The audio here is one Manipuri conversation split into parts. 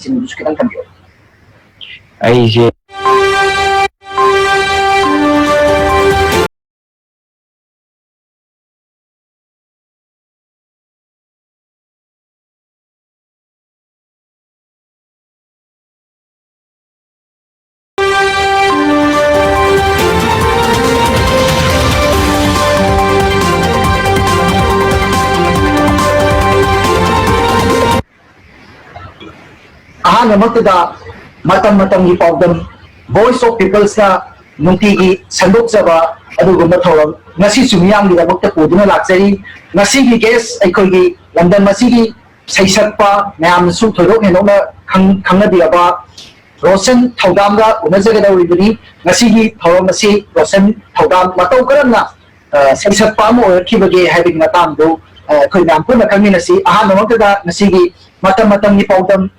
ꯁꯤꯡꯗꯨꯁꯨ ꯈꯤꯇꯪ ꯊꯝꯕꯤꯌꯨ. ꯑꯩꯁꯦ ꯑꯍꯥꯟꯕꯃꯛꯇꯗ ꯃꯇꯝꯒꯤ ꯄꯥꯎꯗꯝ ꯚꯣꯏꯁ ꯑꯣꯐ ꯄꯤꯄꯜꯁꯅ ꯅꯨꯡꯇꯤꯒꯤ ꯁꯟꯗꯣꯛꯆꯕ ꯑꯗꯨꯒꯨꯝꯕ ꯊꯧꯔꯝ ꯉꯁꯤꯁꯨ ꯃꯤꯌꯥꯝꯒꯤꯗꯃꯛꯇ ꯄꯨꯗꯨꯅ ꯂꯥꯛꯆꯔꯤ. ꯉꯁꯤꯒꯤ ꯒꯦꯁ ꯑꯩꯈꯣꯏꯒꯤ ꯂꯝꯗꯝ ꯑꯁꯤꯒꯤ ꯁꯩꯁꯛꯄ ꯃꯌꯥꯝꯅꯁꯨ ꯊꯣꯏꯗꯣꯛ ꯍꯦꯟꯗꯣꯛꯅ ꯈꯪꯅꯕꯤꯔꯕ ꯔꯣꯁꯟ ꯊꯧꯗꯥꯝꯒ ꯎꯅꯖꯒꯗꯧꯔꯤꯕꯅꯤ. ꯉꯁꯤꯒꯤ ꯊꯧꯔꯝ ꯑꯁꯤ ꯔꯣꯁꯟ ꯊꯧꯗꯥꯝ ꯃꯇꯧ ꯀꯔꯝꯅ ꯁꯩꯁꯛꯄ ꯑꯃ ꯑꯣꯏꯔꯛꯈꯤꯕꯒꯦ ꯍꯥꯏꯕꯒꯤ ꯃꯇꯥꯡꯗꯨ ꯑꯩꯈꯣꯏ ꯃꯌꯥꯝ ꯄꯨꯟꯅ ꯈꯪꯃꯤꯟꯅꯁꯤ. ꯑꯍꯥꯟꯕꯃꯛꯇꯗ ꯉꯁꯤꯒꯤ ꯃꯇꯝꯒꯤ ꯄꯥꯎꯗꯝ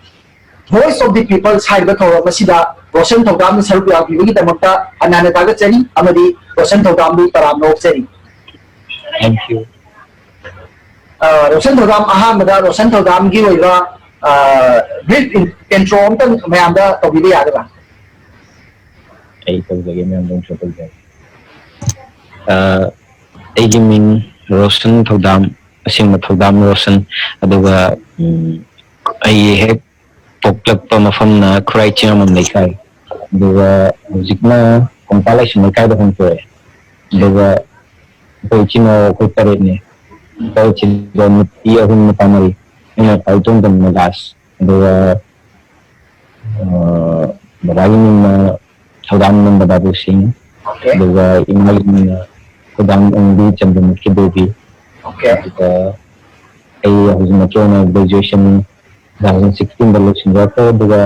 ꯚꯣꯏꯁ ꯑꯣꯐ ꯗꯤ ꯄꯤꯄꯜꯁ ꯍꯥꯏꯕ ꯊꯧꯔꯝ ꯑꯁꯤꯗ ꯔꯣꯁꯟ ꯊꯧꯗꯥꯝꯅ ꯁꯔꯨꯛ ꯌꯥꯕꯤꯕꯒꯤꯗꯃꯛꯇ ꯍꯟꯅ ꯍꯟꯅ ꯊꯥꯒꯠꯆꯔꯤ ꯑꯃꯗꯤ ꯔꯣꯁꯟ ꯊꯧꯗꯥꯝꯕꯨ ꯇꯔꯥꯝꯅ ꯑꯣꯛꯆꯔꯤ. Thank you. ꯔꯣꯁꯟ ꯊꯧꯗꯥꯝ ꯑꯍꯥꯟꯕꯗ ꯔꯣꯁꯟ ꯊꯧꯗꯥꯝꯒꯤ ꯑꯣꯏꯕ ꯕ꯭ꯔꯤꯐ ꯏꯟꯇ꯭ꯔꯣ ꯑꯃꯇꯪ ꯃꯌꯥꯝꯗ ꯇꯧꯕꯤꯕ ꯌꯥꯒꯗ꯭ꯔꯥ? ꯑꯩ ꯇꯧꯖꯒꯦ ꯃꯌꯥꯝꯗ ꯏꯟꯇ꯭ꯔꯣ ꯇꯧꯖꯒꯦ. ꯑꯩꯒꯤ ꯃꯤꯡ ꯔꯣꯁꯟ ꯊꯧꯗꯥꯝ, ꯑꯁꯦꯡꯕ ꯊꯧꯗꯥꯝ ꯔꯣꯁꯟ. ꯑꯗꯨꯒ ꯑꯩꯒꯤ ꯍꯦꯛ ꯄꯣꯛꯂꯛꯄ ꯃꯐꯝꯅ ꯈꯨꯔꯥꯏ ꯆꯤꯡꯉꯝꯕꯝ ꯂꯩꯀꯥꯏ. ꯑꯗꯨꯒ ꯍꯧꯖꯤꯛꯅ ꯀꯣꯡꯄꯥꯜ ꯂꯥꯏꯁ꯭ꯔꯝ ꯂꯩꯀꯥꯏꯗ ꯍꯣꯡꯇꯣꯛꯑꯦ. ꯑꯗꯨꯒ ꯑꯩꯈꯣꯏ ꯏꯆꯤꯟ ꯏꯅꯥꯎ ꯑꯩꯈꯣꯏ ꯇꯔꯦꯠꯅꯦ. ꯇꯔꯦꯠꯁꯤꯗ ꯅꯨꯄꯤ 3 ꯅꯨꯄꯥ 4. ꯑꯩꯅ ꯈ꯭ꯋꯥꯏ ꯇꯣꯟꯕꯅ ꯂꯥꯁ. ꯑꯗꯨꯒ ꯕꯕꯥꯒꯤ ꯃꯤꯡꯅ ꯊꯧꯗꯥꯝ ꯅꯟꯗꯕꯥꯕꯨ ꯁꯤꯡ. ꯑꯗꯨꯒ ꯏꯃꯥꯒꯤ ꯃꯤꯡꯅ ꯊꯧꯗꯥꯝ ꯑꯣꯡꯕꯤ ꯆꯟꯗ꯭ꯔꯃꯨꯈꯤ ꯗꯦꯕꯤ. ꯑꯗꯨꯒ ꯑꯩ ꯍꯧꯖꯤꯛꯃꯛꯀꯤ ꯑꯣꯏꯅ ꯒ꯭ꯔꯦꯖꯨꯑꯦꯁꯟ 2016ꯗ ꯂꯣꯏꯁꯤꯟꯖꯔꯛꯈ꯭ꯔꯦ. ꯑꯗꯨꯒ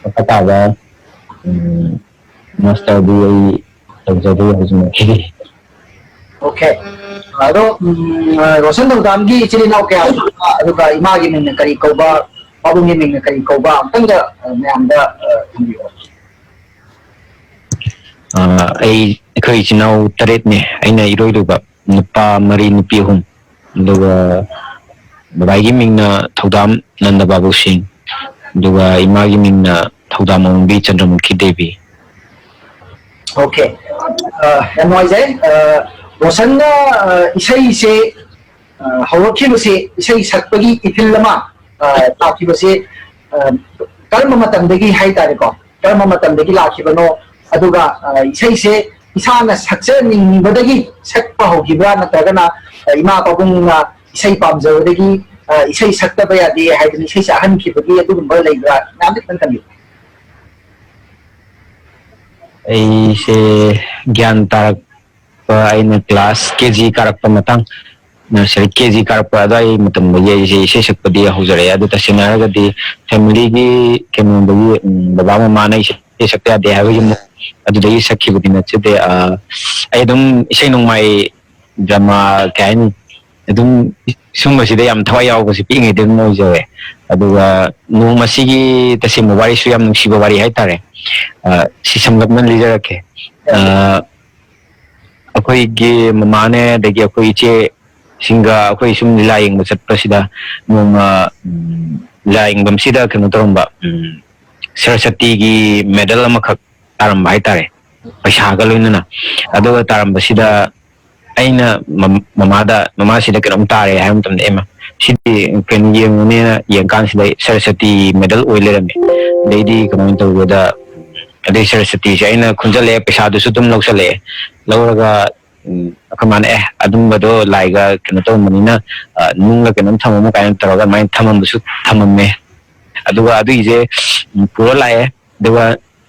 ꯃꯈꯥ ꯇꯥꯕ ꯃꯥꯁꯇꯔꯗꯤ ꯑꯩ ꯇꯧꯖꯔꯤ ꯍꯧꯖꯤꯛꯃꯛꯀꯤꯗꯤ. ꯑꯣꯀꯦ. ꯑꯗꯣ ꯔꯣꯁꯟ ꯊꯧꯗꯥꯝꯒꯤ ꯏꯆꯤꯜ ꯏꯅꯥꯎ ꯀꯌꯥ ꯁꯨꯕ, ꯑꯗꯨꯒ ꯏꯃꯥꯒꯤ ꯃꯤꯡꯅ ꯀꯔꯤ ꯀꯧꯕ, ꯄꯥꯕꯨꯡꯒꯤ ꯃꯤꯡꯅ ꯀꯔꯤ ꯀꯧꯕ ꯑꯃꯇꯪꯒ ꯃꯌꯥꯝꯗ ꯊꯝꯕꯤꯌꯨ. ꯑꯩꯈꯣꯏ ꯏꯆꯤꯟ ꯏꯅꯥꯎ 8ꯅꯦ. ꯑꯩꯅ ꯏꯔꯣꯏꯔꯨꯕ, ꯅꯨꯄꯥ 3 ꯅꯨꯄꯤ 3. ꯑꯗꯨꯒ ꯕꯕꯥꯒꯤ ꯃꯤꯡꯅ ꯊꯧꯗꯥꯝ ꯅꯟꯗꯕꯥꯕꯨ ꯁꯤꯡ. ꯑꯗꯨꯒ ꯏꯃꯥꯒꯤ ꯃꯤꯡꯅ ꯊꯧꯗꯥꯝ ꯑꯣꯡꯕꯤ ꯆꯟꯗ꯭ꯔꯃꯨꯈꯤ ꯗꯦꯕꯤ. ꯑꯣꯀꯦ. ꯌꯥꯝ ꯅꯨꯡꯉꯥꯏꯖꯩ. ꯔꯣꯁꯟꯅ ꯏꯁꯩꯁꯦ ꯍꯧꯔꯛꯈꯤꯕꯁꯦ, ꯏꯁꯩ ꯁꯛꯄꯒꯤ ꯏꯊꯤꯜ ꯑꯃ ꯂꯥꯛꯈꯤꯕꯁꯦ ꯀꯔꯝꯕ ꯃꯇꯝꯗꯒꯤ ꯍꯥꯏꯇꯥꯔꯦꯀꯣ, ꯀꯔꯝꯕ ꯃꯇꯝꯗꯒꯤ ꯂꯥꯛꯈꯤꯕꯅꯣ? ꯑꯗꯨꯒ ꯏꯁꯩꯁꯦ ꯏꯁꯥꯅ ꯁꯛꯆꯅꯤꯡꯕꯗꯒꯤ ꯁꯛꯄ ꯍꯧꯈꯤꯕ꯭ꯔꯥ, ꯅꯠꯇ꯭ꯔꯒꯅ ꯏꯃꯥ ꯄꯥꯕꯨꯡꯅ ꯏꯁꯩ ꯄꯥꯝꯖꯕꯗꯒꯤ ꯏꯁꯩ ꯁꯛꯇꯕ ꯌꯥꯗꯦ ꯍꯥꯏꯗꯅ ꯏꯁꯩ ꯁꯛꯍꯟꯈꯤꯕꯒꯤ ꯑꯗꯨꯒꯨꯝꯕ ꯂꯩꯕ꯭ꯔꯥ? ꯃꯌꯥꯝꯗ ꯈꯤꯇꯪ ꯊꯝꯕꯤꯌꯨ. ꯑꯩꯁꯦ ꯒ꯭ꯌꯥꯟ ꯇꯥꯔꯛꯄ, ꯑꯩꯅ ꯀ꯭ꯂꯥꯁ KG ꯀꯥꯔꯛꯄ ꯃꯇꯥꯡ, ꯅꯔꯁꯔꯤ KG ꯀꯥꯔꯛꯄ ꯑꯗꯨꯋꯥꯏ ꯃꯇꯝꯗꯒꯤ ꯑꯩꯁꯦ ꯏꯁꯩ ꯁꯛꯄꯗꯤ ꯍꯧꯖꯔꯛꯑꯦ. ꯑꯗꯨ ꯇꯁꯦꯡꯅ ꯍꯥꯏꯔꯒꯗꯤ ꯐꯦꯃꯤꯂꯤꯒꯤ ꯀꯩꯅꯣꯗꯒꯤ ꯕꯕꯥ ꯃꯃꯥꯅ ꯏꯁꯩ ꯁꯛꯄ ꯌꯥꯗꯦ ꯍꯥꯏꯕꯒꯤ ꯑꯗꯨꯗꯒꯤ ꯁꯛꯈꯤꯕꯗꯤ ꯅꯠꯆꯗꯦ. ꯑꯩ ꯑꯗꯨꯝ ꯏꯁꯩ ꯅꯣꯡꯃꯥꯏ, ꯗ꯭ꯔꯃꯥ, ꯀꯩ ꯍꯥꯏꯅꯤ, ꯑꯗꯨꯝ ꯁꯨꯝꯕꯁꯤꯗ ꯌꯥꯝ ꯊꯋꯥꯏ ꯌꯥꯎꯕꯁꯤ ꯄꯤꯛꯏꯉꯩꯗ ꯑꯗꯨꯝ ꯑꯣꯏꯖꯔꯦ. ꯑꯗꯨꯒ ꯅꯣꯡꯃꯁꯤꯒꯤ ꯇꯁꯦꯡꯕ ꯋꯥꯔꯤꯁꯨ ꯌꯥꯝ ꯅꯨꯡꯁꯤꯕ ꯋꯥꯔꯤ ꯍꯥꯏꯇꯥꯔꯦ. ꯁꯤ ꯁꯝꯂꯞꯅ ꯂꯤꯖꯔꯛꯀꯦ. ꯑꯩꯈꯣꯏꯒꯤ ꯃꯃꯥꯅꯦ, ꯑꯗꯒꯤ ꯑꯩꯈꯣꯏ ꯏꯆꯦ ꯁꯤꯡꯒ ꯑꯩꯈꯣꯏ ꯁꯨꯝ ꯂꯤꯂꯥ ꯌꯦꯡꯕ ꯆꯠꯄꯁꯤꯗ ꯅꯣꯡꯃ ꯂꯤꯂꯥ ꯌꯦꯡꯐꯝꯁꯤꯗ ꯀꯩꯅꯣ ꯇꯧꯔꯝꯕ, ꯁꯔꯁꯇꯤꯒꯤ ꯃꯦꯗꯜ ꯑꯃꯈꯛ ꯇꯥꯔꯝꯕ ꯍꯥꯏꯇꯥꯔꯦ, ꯄꯩꯁꯥꯒ ꯂꯣꯏꯅꯅ. ꯑꯗꯨꯒ ꯇꯥꯔꯝꯕꯁꯤꯗ ꯑꯩꯅ ꯃꯃꯥꯁꯤꯗ ꯀꯩꯅꯣꯝ ꯇꯥꯔꯦ ꯍꯥꯏꯕ ꯃꯇꯝꯗ, ꯑꯦꯃ ꯁꯤꯗꯤ ꯀꯩꯅꯣ ꯌꯦꯡꯉꯨꯅꯦꯅ ꯌꯦꯡꯀꯥꯟꯁꯤꯗ ꯁꯔꯁꯇꯤ ꯃꯦꯗꯜ ꯑꯣꯏ ꯂꯩꯔꯝꯃꯦ. ꯑꯗꯩꯗꯤ ꯀꯃꯥꯏꯅ ꯇꯧꯒꯦꯗ, ꯑꯗꯩ ꯁꯔꯁꯇꯤꯁꯦ ꯑꯩꯅ ꯈꯨꯟꯖꯜꯂꯛꯑꯦ, ꯄꯩꯁꯥꯗꯨꯁꯨ ꯑꯗꯨꯝ ꯂꯧꯁꯜꯂꯛꯑꯦ. ꯂꯧꯔꯒ ꯑꯩꯈꯣꯏ ꯃꯥꯅ ꯑꯗꯨꯝꯕꯗꯣ ꯂꯥꯏꯒ ꯀꯩꯅꯣ ꯇꯧꯔꯝꯕꯅꯤꯅ ꯅꯨꯡꯒ ꯀꯩꯅꯣꯝ ꯊꯝꯃꯝꯃꯨ ꯀꯥꯏꯅ ꯇꯧꯔꯒ ꯑꯗꯨꯃꯥꯏꯅ ꯊꯝꯃꯝꯕꯁꯨ ꯊꯝꯃꯝꯃꯦ. ꯑꯗꯨꯒ ꯑꯗꯨꯒꯤꯁꯦ ꯄꯨꯔ ꯂꯥꯛꯑꯦ. ꯑꯗꯨꯒ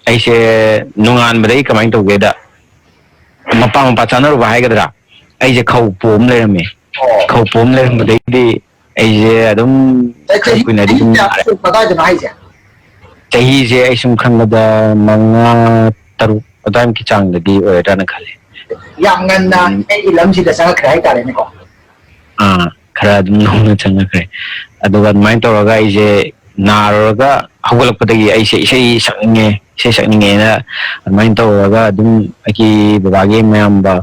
ꯑꯩꯁꯦ ꯅꯣꯡꯉꯥꯟꯕꯗꯒꯤ ꯀꯃꯥꯏꯅ ꯇꯧꯒꯦꯗ, ꯃꯄꯥ ꯆꯥꯅꯔꯨꯕ ꯍꯥꯏꯒꯗ꯭ꯔꯥ, ꯑꯩꯁꯦ ꯈꯧ ꯄꯣꯝ ꯂꯩꯔꯝꯃꯦ. ꯈꯧ ꯄꯣꯝ ꯂꯩꯔꯝꯕꯗꯒꯤꯗꯤ ꯑꯩꯁꯦ ꯑꯗꯨꯝ ꯈꯔ ꯀꯨꯏꯅꯗꯤ ꯑꯗꯨꯝ ꯅꯥꯔꯦ. ꯀꯗꯥꯏꯗꯅꯣ ꯍꯥꯏꯁꯦ? ꯆꯍꯤꯁꯦ ꯑꯩ ꯁꯨꯝ ꯈꯟꯕꯗ 5-6 ꯑꯗꯨꯋꯥꯏꯃꯨꯛꯀꯤ ꯆꯥꯡꯗꯗꯤ ꯑꯣꯏꯔꯗ꯭ꯔꯥꯅ ꯈꯜꯂꯦ. ꯌꯥꯝ ꯉꯟꯅ ꯑꯩꯒꯤ ꯂꯝꯁꯤꯗ ꯆꯪꯉꯛꯈ꯭ꯔꯦ ꯍꯥꯏꯇꯥꯔꯦꯅꯦꯀꯣ. ꯈꯔ ꯑꯗꯨꯝ ꯅꯧꯅ ꯆꯪꯉꯛꯈ꯭ꯔꯦ. ꯑꯗꯨꯒ ꯑꯗꯨꯃꯥꯏꯅ ꯇꯧꯔꯒ ꯑꯩꯁꯦ ꯅꯥꯔꯨꯔꯒ ꯍꯧꯒꯠꯂꯛꯄꯗꯒꯤ ꯑꯩꯁꯦ ꯏꯁꯩ ꯁꯛꯅꯤꯡꯉꯦꯅ ꯑꯗꯨꯃꯥꯏꯅ ꯇꯧꯔꯒ ꯑꯗꯨꯝ ꯑꯩꯒꯤ ꯕꯕꯥꯒꯤ ꯃꯌꯥꯝꯕ,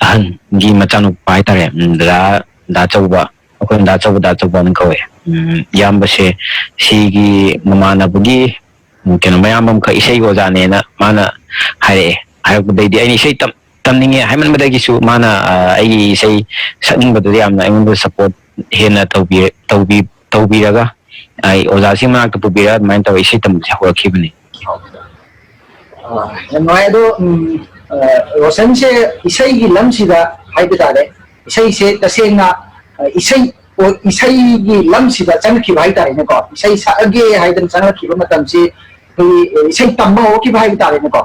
ꯑꯍꯟꯒꯤ ꯃꯆꯥꯅꯨꯄꯥ ꯍꯥꯏꯇꯥꯔꯦ, ꯗꯗꯥ ꯆꯧꯕ, ꯑꯩꯈꯣꯏꯅ ꯗꯥꯆꯧꯕ ꯀꯧꯋꯦ ꯏꯌꯥꯝꯕꯁꯦ ꯁꯤꯒꯤ ꯃꯃꯥꯟꯅꯕꯒꯤ ꯀꯩꯅꯣ ꯃꯌꯥꯝ ꯑꯃꯈꯛ ꯏꯁꯩ ꯑꯣꯖꯥꯅꯦꯅ ꯃꯥꯅ ꯍꯥꯏꯔꯛꯄꯗꯩꯗꯤ ꯑꯩꯅ ꯏꯁꯩ ꯇꯝꯅꯤꯡꯉꯦ ꯍꯥꯏꯃꯟꯕꯗꯒꯤꯁꯨ ꯃꯥꯅ ꯑꯩꯒꯤ ꯏꯁꯩ ꯁꯛꯅꯤꯡꯕꯗꯨꯗ ꯌꯥꯝꯅ ꯑꯩꯉꯣꯟꯗ ꯁꯞꯄꯣꯔꯠ ꯍꯦꯟꯅ ꯇꯧꯕꯤꯔꯒ ꯑꯩ ꯑꯣꯖꯥꯁꯤꯡ ꯃꯅꯥꯛꯇ ꯄꯨꯕꯤꯔꯒ ꯑꯗꯨꯃꯥꯏꯅ ꯇꯧꯔꯒ ꯏꯁꯩ ꯇꯝꯕꯁꯦ ꯍꯧꯔꯛꯈꯤꯕꯅꯤ. ꯅꯨꯡꯉꯥꯏ ꯑꯗꯣ ꯔꯣꯁꯟꯁꯦ ꯏꯁꯩꯒꯤ ꯂꯝꯁꯤꯗ ꯍꯥꯏꯕ ꯇꯥꯔꯦ ꯏꯁꯩꯁꯦ ꯇꯁꯦꯡꯅ ꯏꯁꯩꯒꯤ ꯂꯝꯁꯤꯗ ꯆꯪꯉꯛꯈꯤꯕ ꯍꯥꯏꯇꯥꯔꯦꯅꯦꯀꯣ ꯏꯁꯩ ꯁꯛꯑꯒꯦ ꯍꯥꯏꯗꯅ ꯆꯪꯉꯛꯈꯤꯕ ꯃꯇꯝꯁꯤ ꯑꯩꯈꯣꯏꯒꯤ ꯏꯁꯩ ꯇꯝꯕ ꯍꯧꯔꯛꯈꯤꯕ ꯍꯥꯏꯕ ꯇꯥꯔꯦꯅꯦꯀꯣ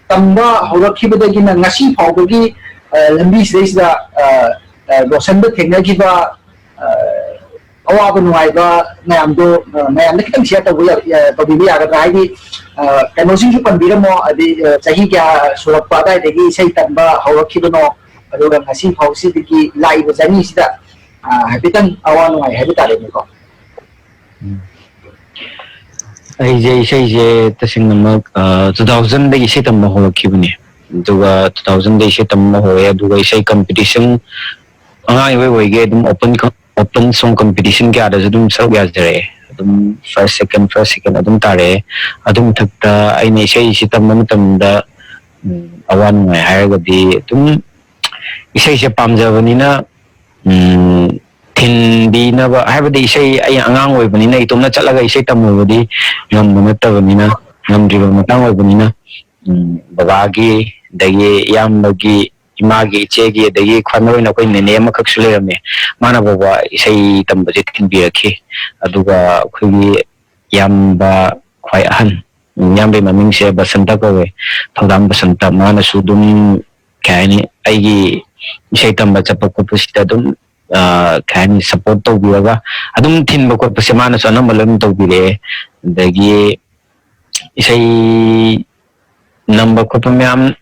ꯇꯝꯕ ꯍꯧꯔꯛꯈꯤꯕꯗꯒꯤꯅ ꯉꯁꯤ ꯐꯥꯎꯕꯒꯤ ꯂꯝꯕꯤꯁꯤꯗꯩꯁꯤꯗ ꯔꯣꯁꯟꯗ ꯊꯦꯡꯅꯈꯤꯕ ꯑꯋꯥꯕ ꯅꯨꯡꯉꯥꯏꯕ ꯃꯌꯥꯝꯗꯣ ꯃꯌꯥꯝꯗ ꯈꯤꯇꯪ ꯁꯤꯌꯔ ꯇꯧꯕꯤꯕ ꯌꯥꯒꯗ꯭ꯔꯥ ꯍꯥꯏꯗꯤ ꯀꯩꯅꯣꯁꯤꯡꯁꯨ ꯄꯟꯕꯤꯔꯝꯃꯣ ꯍꯥꯏꯗꯤ ꯆꯍꯤ ꯀꯌꯥ ꯁꯨꯔꯛꯄ ꯑꯗꯨꯋꯥꯏꯗꯒꯤ ꯏꯁꯩ ꯇꯝꯕ ꯍꯧꯔꯛꯈꯤꯕꯅꯣ ꯑꯗꯨꯒ ꯉꯁꯤ ꯐꯥꯎꯁꯤꯗꯒꯤ ꯂꯥꯛꯏꯕ ꯖꯔꯅꯤꯁꯤꯗ ꯍꯥꯏꯐꯦꯠꯇꯪ ꯑꯋꯥ ꯅꯨꯡꯉꯥꯏ ꯍꯥꯏꯕ ꯇꯥꯔꯦꯅꯦꯀꯣ. ꯑꯩꯁꯦ ꯏꯁꯩꯁꯦ ꯇꯁꯦꯡꯅꯃꯛ 2000ꯗꯒꯤ ꯏꯁꯩ ꯇꯝꯕ ꯍꯧꯔꯛꯈꯤꯕꯅꯦ. ꯑꯗꯨꯒ 2000ꯗ ꯏꯁꯩ ꯇꯝꯕ ꯍꯧꯔꯛꯑꯦ ꯑꯗꯨꯒ ꯏꯁꯩ ꯀꯝꯄꯤꯇꯤꯁꯟ ꯑꯉꯥꯡ ꯑꯣꯏꯒꯦ ꯑꯗꯨꯝ ꯑꯣꯄꯟ ꯁꯣꯡ ꯀꯝꯄꯤꯇꯤꯁꯟ ꯀꯌꯥꯗꯁꯨ ꯑꯗꯨꯝ ꯁꯔꯨꯛ ꯌꯥꯖꯔꯛꯑꯦ. ꯑꯗꯨꯝ ꯐꯥꯔꯁ ꯁꯦꯀꯦꯟ ꯑꯗꯨꯝ ꯇꯥꯔꯛꯑꯦ. ꯑꯗꯨ ꯃꯊꯛꯇ ꯑꯩꯅ ꯏꯁꯩꯁꯤ ꯇꯝꯕ ꯃꯇꯝꯗ ꯑꯋꯥ ꯅꯨꯡꯉꯥꯏ ꯍꯥꯏꯔꯒꯗꯤ ꯑꯗꯨꯝ ꯏꯁꯩꯁꯦ ꯄꯥꯝꯖꯕꯅꯤꯅ ꯊꯤꯟꯕꯤꯅꯕ ꯍꯥꯏꯕꯗꯤ ꯏꯁꯩ ꯑꯩ ꯑꯉꯥꯡ ꯑꯣꯏꯕꯅꯤ나 ꯏꯇꯣꯝꯅ ꯆꯠꯂꯒ ꯏꯁꯩ ꯇꯝꯃꯨꯕꯗꯤ ꯉꯝꯕ ꯅꯠꯇꯕꯅꯤꯅ ꯉꯝꯗ꯭ꯔꯤꯕ ꯃꯇꯥꯡ ꯑꯣꯏꯕꯅꯤꯅ ꯕꯕꯥꯒꯤ ꯑꯗꯒꯤ ꯏꯌꯥꯝꯕꯒꯤ ꯏꯃꯥꯒꯤ ꯏꯆꯦꯒꯤ ꯑꯗꯒꯤ ꯈ꯭ꯋꯥꯏ ꯃꯔꯨ ꯑꯣꯏꯅ ꯑꯩꯈꯣꯏ ꯅꯦꯅꯦ ꯑꯃꯈꯛꯁꯨ ꯂꯩꯔꯝꯃꯦ. ꯃꯥꯅ ꯐꯥꯎꯕ ꯏꯁꯩ ꯇꯝꯕꯁꯦ ꯊꯤꯟꯕꯤꯔꯛꯈꯤ. ꯑꯗꯨꯒ ꯑꯩꯈꯣꯏꯒꯤ ꯏꯌꯥꯝꯕ ꯈ꯭ꯋꯥꯏ ꯑꯍꯟ ꯏꯌꯥꯝꯕꯒꯤ ꯃꯃꯤꯡꯁꯦ ꯕꯁꯟꯇ ꯀꯧꯋꯦ. ꯊꯧꯗꯥꯝ ꯕꯁꯟꯇ ꯃꯥꯅꯁꯨ ꯑꯗꯨꯝ ꯀꯩ ꯍꯥꯏꯅꯤ ꯑꯩꯒꯤ ꯏꯁꯩ ꯇꯝꯕ ꯆꯠꯄ ꯈꯣꯠꯄꯁꯤꯗ ꯑꯗꯨꯝ ꯀꯩ ꯍꯥꯏꯅꯤ ꯁꯞꯄꯣꯔꯠ ꯇꯧꯕꯤꯔꯒ ꯑꯗꯨꯝ ꯊꯤꯟꯕ ꯈꯣꯠꯄꯁꯦ ꯃꯥꯅꯁꯨ ꯑꯅꯝꯕ ꯂꯣꯏꯅ ꯇꯧꯕꯤꯔꯛꯑꯦ. ꯑꯗꯒꯤ ꯏꯁꯩ ꯅꯝꯕ ꯈꯣꯠꯄ ꯃꯌꯥꯝ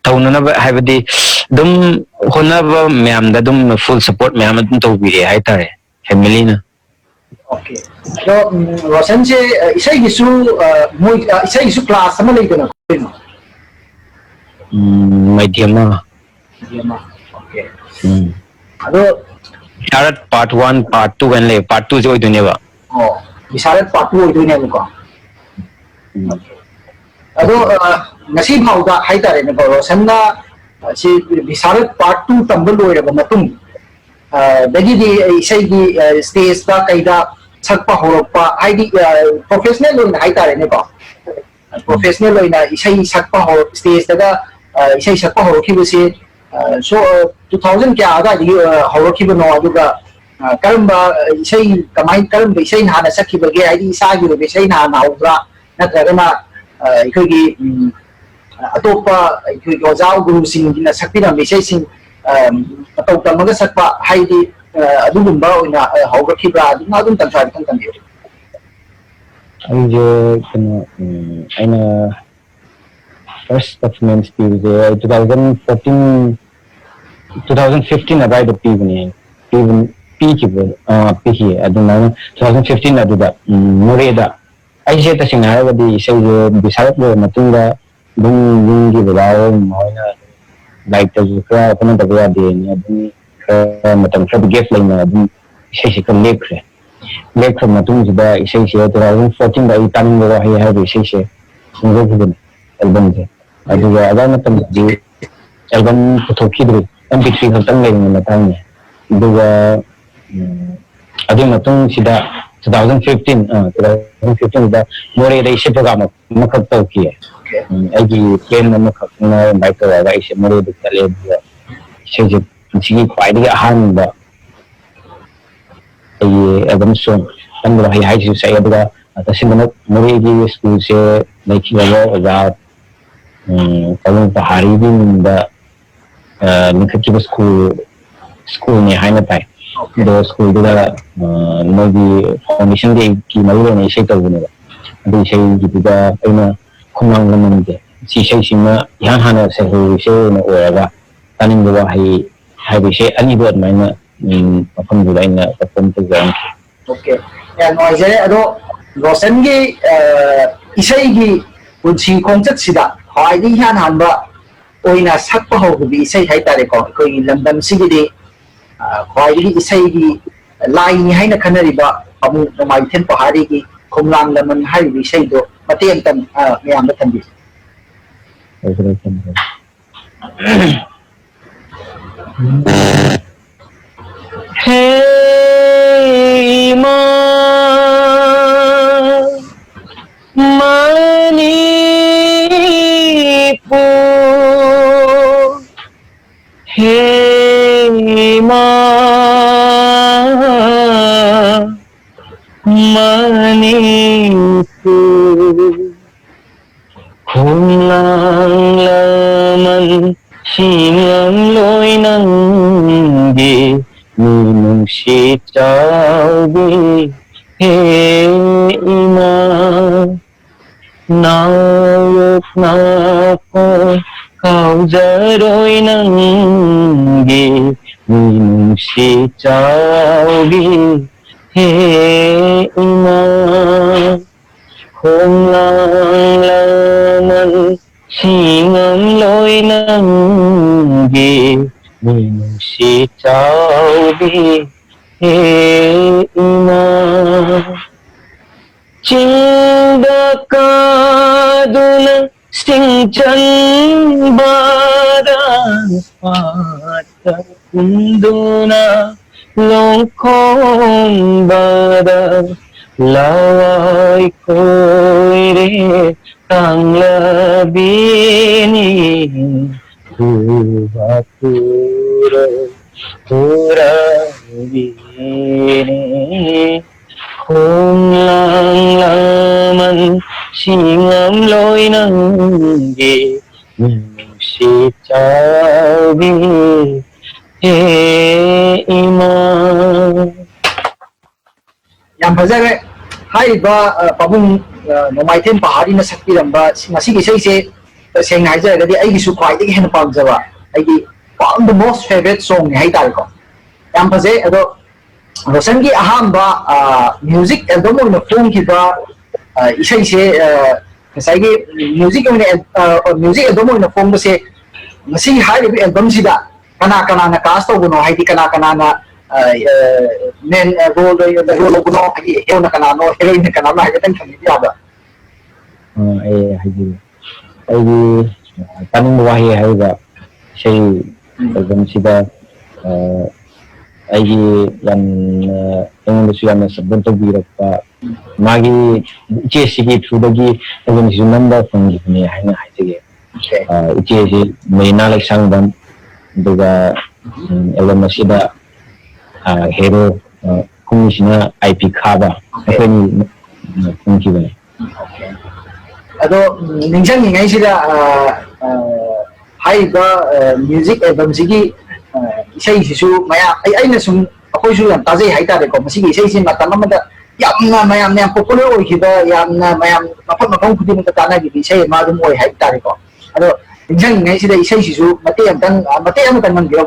ꯇꯧꯅꯅꯕ ꯍꯥꯏꯕꯗꯤ ꯑꯗꯨꯝ ꯍꯣꯠꯅꯕ ꯃꯌꯥꯝꯗ ꯑꯗꯨꯝ ꯐꯨꯜ ꯁꯞꯄꯣꯔꯠ ꯃꯌꯥꯝ ꯑꯗꯨꯝ ꯇꯧꯕꯤꯔꯛꯑꯦ ꯍꯥꯏꯇꯥꯔꯦ ꯐꯦꯃꯤꯂꯤꯅ. ꯑꯣꯀꯦ ꯑꯗꯣ ꯔꯣꯁꯟꯁꯦ ꯏꯁꯩꯒꯤꯁꯨ ꯀ꯭ꯂꯥꯁ ꯑꯃ ꯂꯩꯗꯅ ꯀꯩꯅꯣ ꯃꯥꯏꯗꯤ ꯑꯃ ꯑꯣꯀꯦ ꯑꯗꯣ ꯁꯥꯔꯠ ꯄꯥꯔꯠ 1 ꯄꯥꯔꯠ 2 ꯀꯥꯏꯅ ꯂꯩ. ꯄꯥꯔꯠ 2ꯁꯦ ꯑꯣꯏꯗꯣꯏꯅꯦꯕ. ꯕꯤꯁꯥꯔꯠ ꯄꯥꯔꯠ 2 ꯑꯣꯏꯗꯣꯏꯅꯦꯕꯀꯣ. ꯑꯗꯣ ꯉꯁꯤ ꯐꯥꯎꯗ ꯍꯥꯏꯇꯥꯔꯦꯅꯦꯀꯣ ꯔꯣꯁꯟꯅ ꯁꯤ ꯕꯤꯁꯥꯔꯠ ꯄꯥꯔꯠ 2 ꯇꯝꯕ ꯂꯣꯏꯔꯕ ꯃꯇꯨꯡ ꯗꯒꯤꯗꯤ ꯏꯁꯩꯒꯤ ꯁ꯭ꯇꯦꯖꯇ ꯀꯩꯗ ꯁꯛꯄ ꯍꯧꯔꯛꯄ ꯍꯥꯏꯗꯤ ꯄ꯭ꯔꯣꯐꯦꯁꯅꯦꯜ ꯑꯣꯏꯅ ꯍꯥꯏꯇꯥꯔꯦꯅꯦꯀꯣ ꯄ꯭ꯔꯣꯐꯦꯁꯅꯦꯜ ꯑꯣꯏꯅ ꯏꯁꯩ ꯁꯛꯄ ꯁ꯭ꯇꯦꯖꯇꯒ ꯏꯁꯩ ꯁꯛꯄ ꯍꯧꯔꯛꯈꯤꯕꯁꯤ 2000 ꯀꯌꯥ ꯑꯗꯨꯋꯥꯏꯗꯒꯤ ꯍꯧꯔꯛꯈꯤꯕꯅꯣ ꯑꯗꯨꯒ ꯀꯔꯝꯕ ꯀꯔꯝꯕ ꯏꯁꯩꯅ ꯍꯥꯟꯅ ꯁꯛꯈꯤꯕꯒꯦ ꯍꯥꯏꯗꯤ ꯏꯁꯥꯒꯤ ꯑꯣꯏꯕ ꯏꯁꯩꯅ ꯍꯥꯟꯅ ꯍꯧꯕ꯭ꯔꯥ ꯅꯠꯇ꯭ꯔꯒꯅ ꯑꯩꯈꯣꯏꯒꯤ ꯑꯇꯣꯞꯄ ꯑꯩꯈꯣꯏꯒꯤ ꯑꯣꯖꯥ ꯒꯨꯔꯨꯁꯤꯡꯅ ꯁꯛꯄꯤꯔꯝꯕ ꯏꯁꯩꯁꯤꯡ ꯃꯇꯧ ꯇꯝꯃꯒ ꯁꯛꯄ ꯍꯥꯏꯗꯤ ꯑꯗꯨꯒꯨꯝꯕ ꯑꯣꯏꯅ ꯍꯧꯔꯛꯈꯤꯕ꯭ꯔꯥ ꯑꯗꯨꯝ ꯇꯪꯈꯥꯏ ꯇꯝꯕꯤꯌꯨ. ꯑꯩꯁꯦ ꯀꯩꯅꯣ ꯑꯩꯅ ꯐꯥꯔꯁ ꯄꯔꯐꯣꯔꯃꯦꯟꯁ ꯄꯤꯕꯁꯦ 2015 ꯑꯗꯨꯋꯥꯏꯗ ꯄꯤꯈꯤꯌꯦ. ꯑꯗꯨꯃꯥꯏꯅ 2015 ꯑꯗꯨꯗ ꯃꯣꯔꯦꯗ ꯑꯩꯁꯦ ꯇꯁꯦꯡꯅ ꯍꯥꯏꯔꯒꯗꯤ ꯏꯁꯩꯁꯦ ꯕꯤꯁꯥꯔꯠ ꯂꯣꯏꯔ ꯃꯇꯨꯡꯗ ꯑꯗꯨꯝ ꯌꯨꯝꯒꯤ ꯕꯕꯥ ꯃꯣꯏꯅ ꯂꯥꯏꯔꯤꯛꯇꯁꯨ ꯈꯔ ꯍꯣꯠꯅꯗꯕ ꯌꯥꯗꯦꯅ ꯑꯗꯨꯝ ꯈꯔ ꯃꯇꯝ ꯈꯔ ꯒꯦꯞ ꯂꯩꯅ ꯑꯗꯨꯝ ꯏꯁꯩꯁꯦ ꯈꯔ ꯂꯦꯞꯈ꯭ꯔ ꯃꯇꯨꯡꯁꯤꯗ ꯏꯁꯩꯁꯦ 2014ꯗ ꯑꯩ ꯇꯥꯅꯤꯡꯕ ꯋꯥꯍꯩ ꯍꯥꯏꯕ ꯏꯁꯩꯁꯦ ꯁꯦꯝꯖꯈꯤꯕꯅꯤ ꯑꯦꯜꯕꯝꯁꯦ. ꯑꯗꯨꯒ ꯑꯗꯨꯋꯥꯏ ꯃꯇꯝꯗꯗꯤ ꯑꯦꯜꯕꯝ ꯄꯨꯊꯣꯛꯈꯤꯗ꯭ꯔꯤ MP3 ꯈꯛꯇꯪ ꯂꯩꯔꯤꯉꯩ ꯃꯇꯥꯡꯅꯦ. ꯑꯗꯨꯒ ꯑꯗꯨꯒꯤ ꯃꯇꯨꯡꯁꯤꯗ 2015ꯗ ꯃꯣꯔꯦꯗ ꯏꯁꯩ ꯄ꯭ꯔꯣꯒ꯭ꯔꯥꯝ ꯑꯃꯈꯛ ꯇꯧꯈꯤꯌꯦ. ꯑꯩꯒꯤ ꯐ꯭ꯔꯦꯟ ꯑꯃꯈꯛꯅ ꯏꯟꯚꯥꯏꯠ ꯇꯧꯔꯒ ꯑꯩꯁꯦ ꯃꯣꯔꯦꯗ ꯆꯠꯂꯦ. ꯑꯗꯨꯒ ꯏꯁꯩꯁꯦ ꯄꯨꯟꯁꯤꯒꯤ ꯈ꯭ꯋꯥꯏꯗꯒꯤ ꯑꯍꯥꯟꯕ ꯑꯩꯒꯤ ꯑꯦꯜꯕꯝ ꯁꯣꯡ ꯅꯪꯕ ꯋꯥꯍꯩ ꯍꯥꯏꯁꯤꯁꯨ ꯁꯛꯑꯦ. ꯑꯗꯨꯒ ꯇꯁꯦꯡꯅꯃꯛ ꯃꯣꯔꯦꯒꯤ ꯁ꯭ꯀꯨꯜꯁꯦ ꯂꯩꯈꯤꯗꯕ ꯑꯣꯖꯥ ꯄꯥꯕꯨꯡ ꯄꯍꯥꯔꯤꯒꯤ ꯃꯤꯡꯗ ꯂꯤꯡꯈꯠꯈꯤꯕ ꯁ꯭ꯀꯨꯜꯅꯤ ꯍꯥꯏꯅ ꯇꯥꯏ. ꯑꯗꯣ ꯁ꯭ꯀꯨꯜꯗꯨꯗ ꯃꯣꯏꯒꯤ ꯐꯥꯎꯟꯗꯦꯁꯟ ꯗꯦꯒꯤ ꯃꯔꯨꯑꯣꯏꯅ ꯏꯁꯩ ꯇꯧꯕꯅꯦꯕ. ꯑꯗꯨ ꯏꯁꯩꯒꯤꯗꯨꯗ ꯑꯩꯅ ꯈꯨꯃꯥꯡ ꯂꯃꯟꯁꯦ ꯁꯤ ꯏꯁꯩꯁꯤꯃ ꯏꯍꯥꯟ ꯍꯥꯟꯅ ꯁꯩꯍꯧ ꯏꯁꯩ ꯑꯣꯏꯅ ꯑꯣꯏꯔꯒ ꯇꯥꯅꯤꯡꯕ ꯋꯥꯍꯩ ꯍꯥꯏꯕ ꯏꯁꯩ ꯑꯅꯤꯗꯣ ꯑꯗꯨꯃꯥꯏꯅ ꯃꯐꯝꯗꯨꯗ ꯑꯩꯅ ꯄꯔꯐꯣꯔꯝ ꯇꯧꯖꯔꯝꯈꯤ. ꯑꯣꯀꯦ ꯌꯥꯝ ꯅꯨꯡꯉꯥꯏꯖꯔꯦ. ꯑꯗꯣ ꯔꯣꯁꯟꯒꯤ ꯏꯁꯩꯒꯤ ꯄꯨꯟꯁꯤ ꯈꯣꯡꯆꯠꯁꯤꯗ ꯈ꯭ꯋꯥꯏꯗꯒꯤ ꯏꯍꯥꯟ ꯍꯥꯟꯕ ꯑꯣꯏꯅ ꯁꯛꯄ ꯍꯧꯈꯤꯕ ꯏꯁꯩ ꯍꯥꯏꯇꯥꯔꯦꯀꯣ ꯑꯩꯈꯣꯏꯒꯤ ꯂꯝꯗꯝꯁꯤꯒꯤꯗꯤ ꯈ꯭ꯋꯥꯏꯗꯒꯤ ꯏꯁꯩꯒꯤ ꯂꯥꯏꯅꯤ ꯍꯥꯏꯅ ꯈꯟꯅꯔꯤꯕ ꯄꯥꯕꯨꯡ ꯅꯣꯡꯃꯥꯏꯊꯦꯝ ꯄꯍꯥꯔꯤꯒꯤ ꯈꯣꯡꯂꯥꯡ ꯂꯃꯟ ꯍꯥꯏꯔꯤꯕ ꯏꯁꯩꯗꯣ ꯃꯇꯦꯛ ꯑꯃꯇꯪ ꯃꯌꯥꯝꯗ ꯊꯝꯕꯤꯌꯨ. Hey ma Manipur, hey ma Manipur, khumlang laman singang loy nanggi minung si chawbi hey ma nauyok na ko kaujaroy nanggi minung si chawbi hey ma khumlang laman singang loy nanggi minung si chawbi hey ma Chindakaduna singchan badan patakunduna longkong badan laway koire tanglabini pura pura bini khumlang laman singam loy nanggi si chawbi hey ma. Yang fazare haiba pabung Nomaithem Pahari na sakpiramba masigi isaise sengna hajaragadi aigisu khwaidagi hena pamjaba aigi the most favorite song ni haitare ko yang fazai ado Roshan ki ahamba music album oina phongkiba isaise ngasai music album oina phongbase masigi hairibi album sida kana na cast tawbuno haidi kana na main role oguno haidi hero na kana no heroine na kana haidi tan khami yaba ꯑꯩꯒꯤ ꯇꯥꯅꯤꯡꯕ ꯋꯥꯍꯩ ꯍꯥꯏꯔꯤꯕ ꯏꯁꯩ ꯇꯧꯐꯝꯁꯤꯗ ꯑꯩꯒꯤ ꯌꯥꯝꯅ ꯑꯩꯉꯣꯟꯗꯁꯨ ꯌꯥꯝꯅ ꯁꯞꯄꯣꯔꯠ ꯇꯧꯕꯤꯔꯛꯄ ꯃꯥꯒꯤ ꯏꯆꯦꯁꯤꯒꯤ ꯊ꯭ꯔꯨꯗꯒꯤ ꯇꯧꯐꯝꯁꯤꯁꯨ ꯅꯝꯕ ꯐꯪꯈꯤꯕꯅꯤ ꯍꯥꯏꯅ ꯍꯥꯏꯖꯒꯦ. ꯏꯆꯦꯁꯤ ꯃꯔꯤꯅꯥ ꯂꯩꯁꯥꯡꯕꯝ ꯑꯗꯨꯒ ꯑꯦꯜꯕꯝ ꯑꯁꯤꯗ ꯍꯦꯔꯣ ꯀꯨꯝꯃꯤꯁꯤꯅ IP ꯈꯥꯕ ꯑꯩꯈꯣꯏꯅꯤ ꯐꯪꯈꯤꯕꯅꯤ. ado ningsangingaisida haiba music album sigi isai sisu maya aina sum akoisu yam tajai haitare ko masigi isai sin matam amada yamna mayam popular oikiba yamna mayam mafam khudin ta tana gi isai ma dum oi haitare ko ado ningsangingaisida isai sisu mate amtang man gyo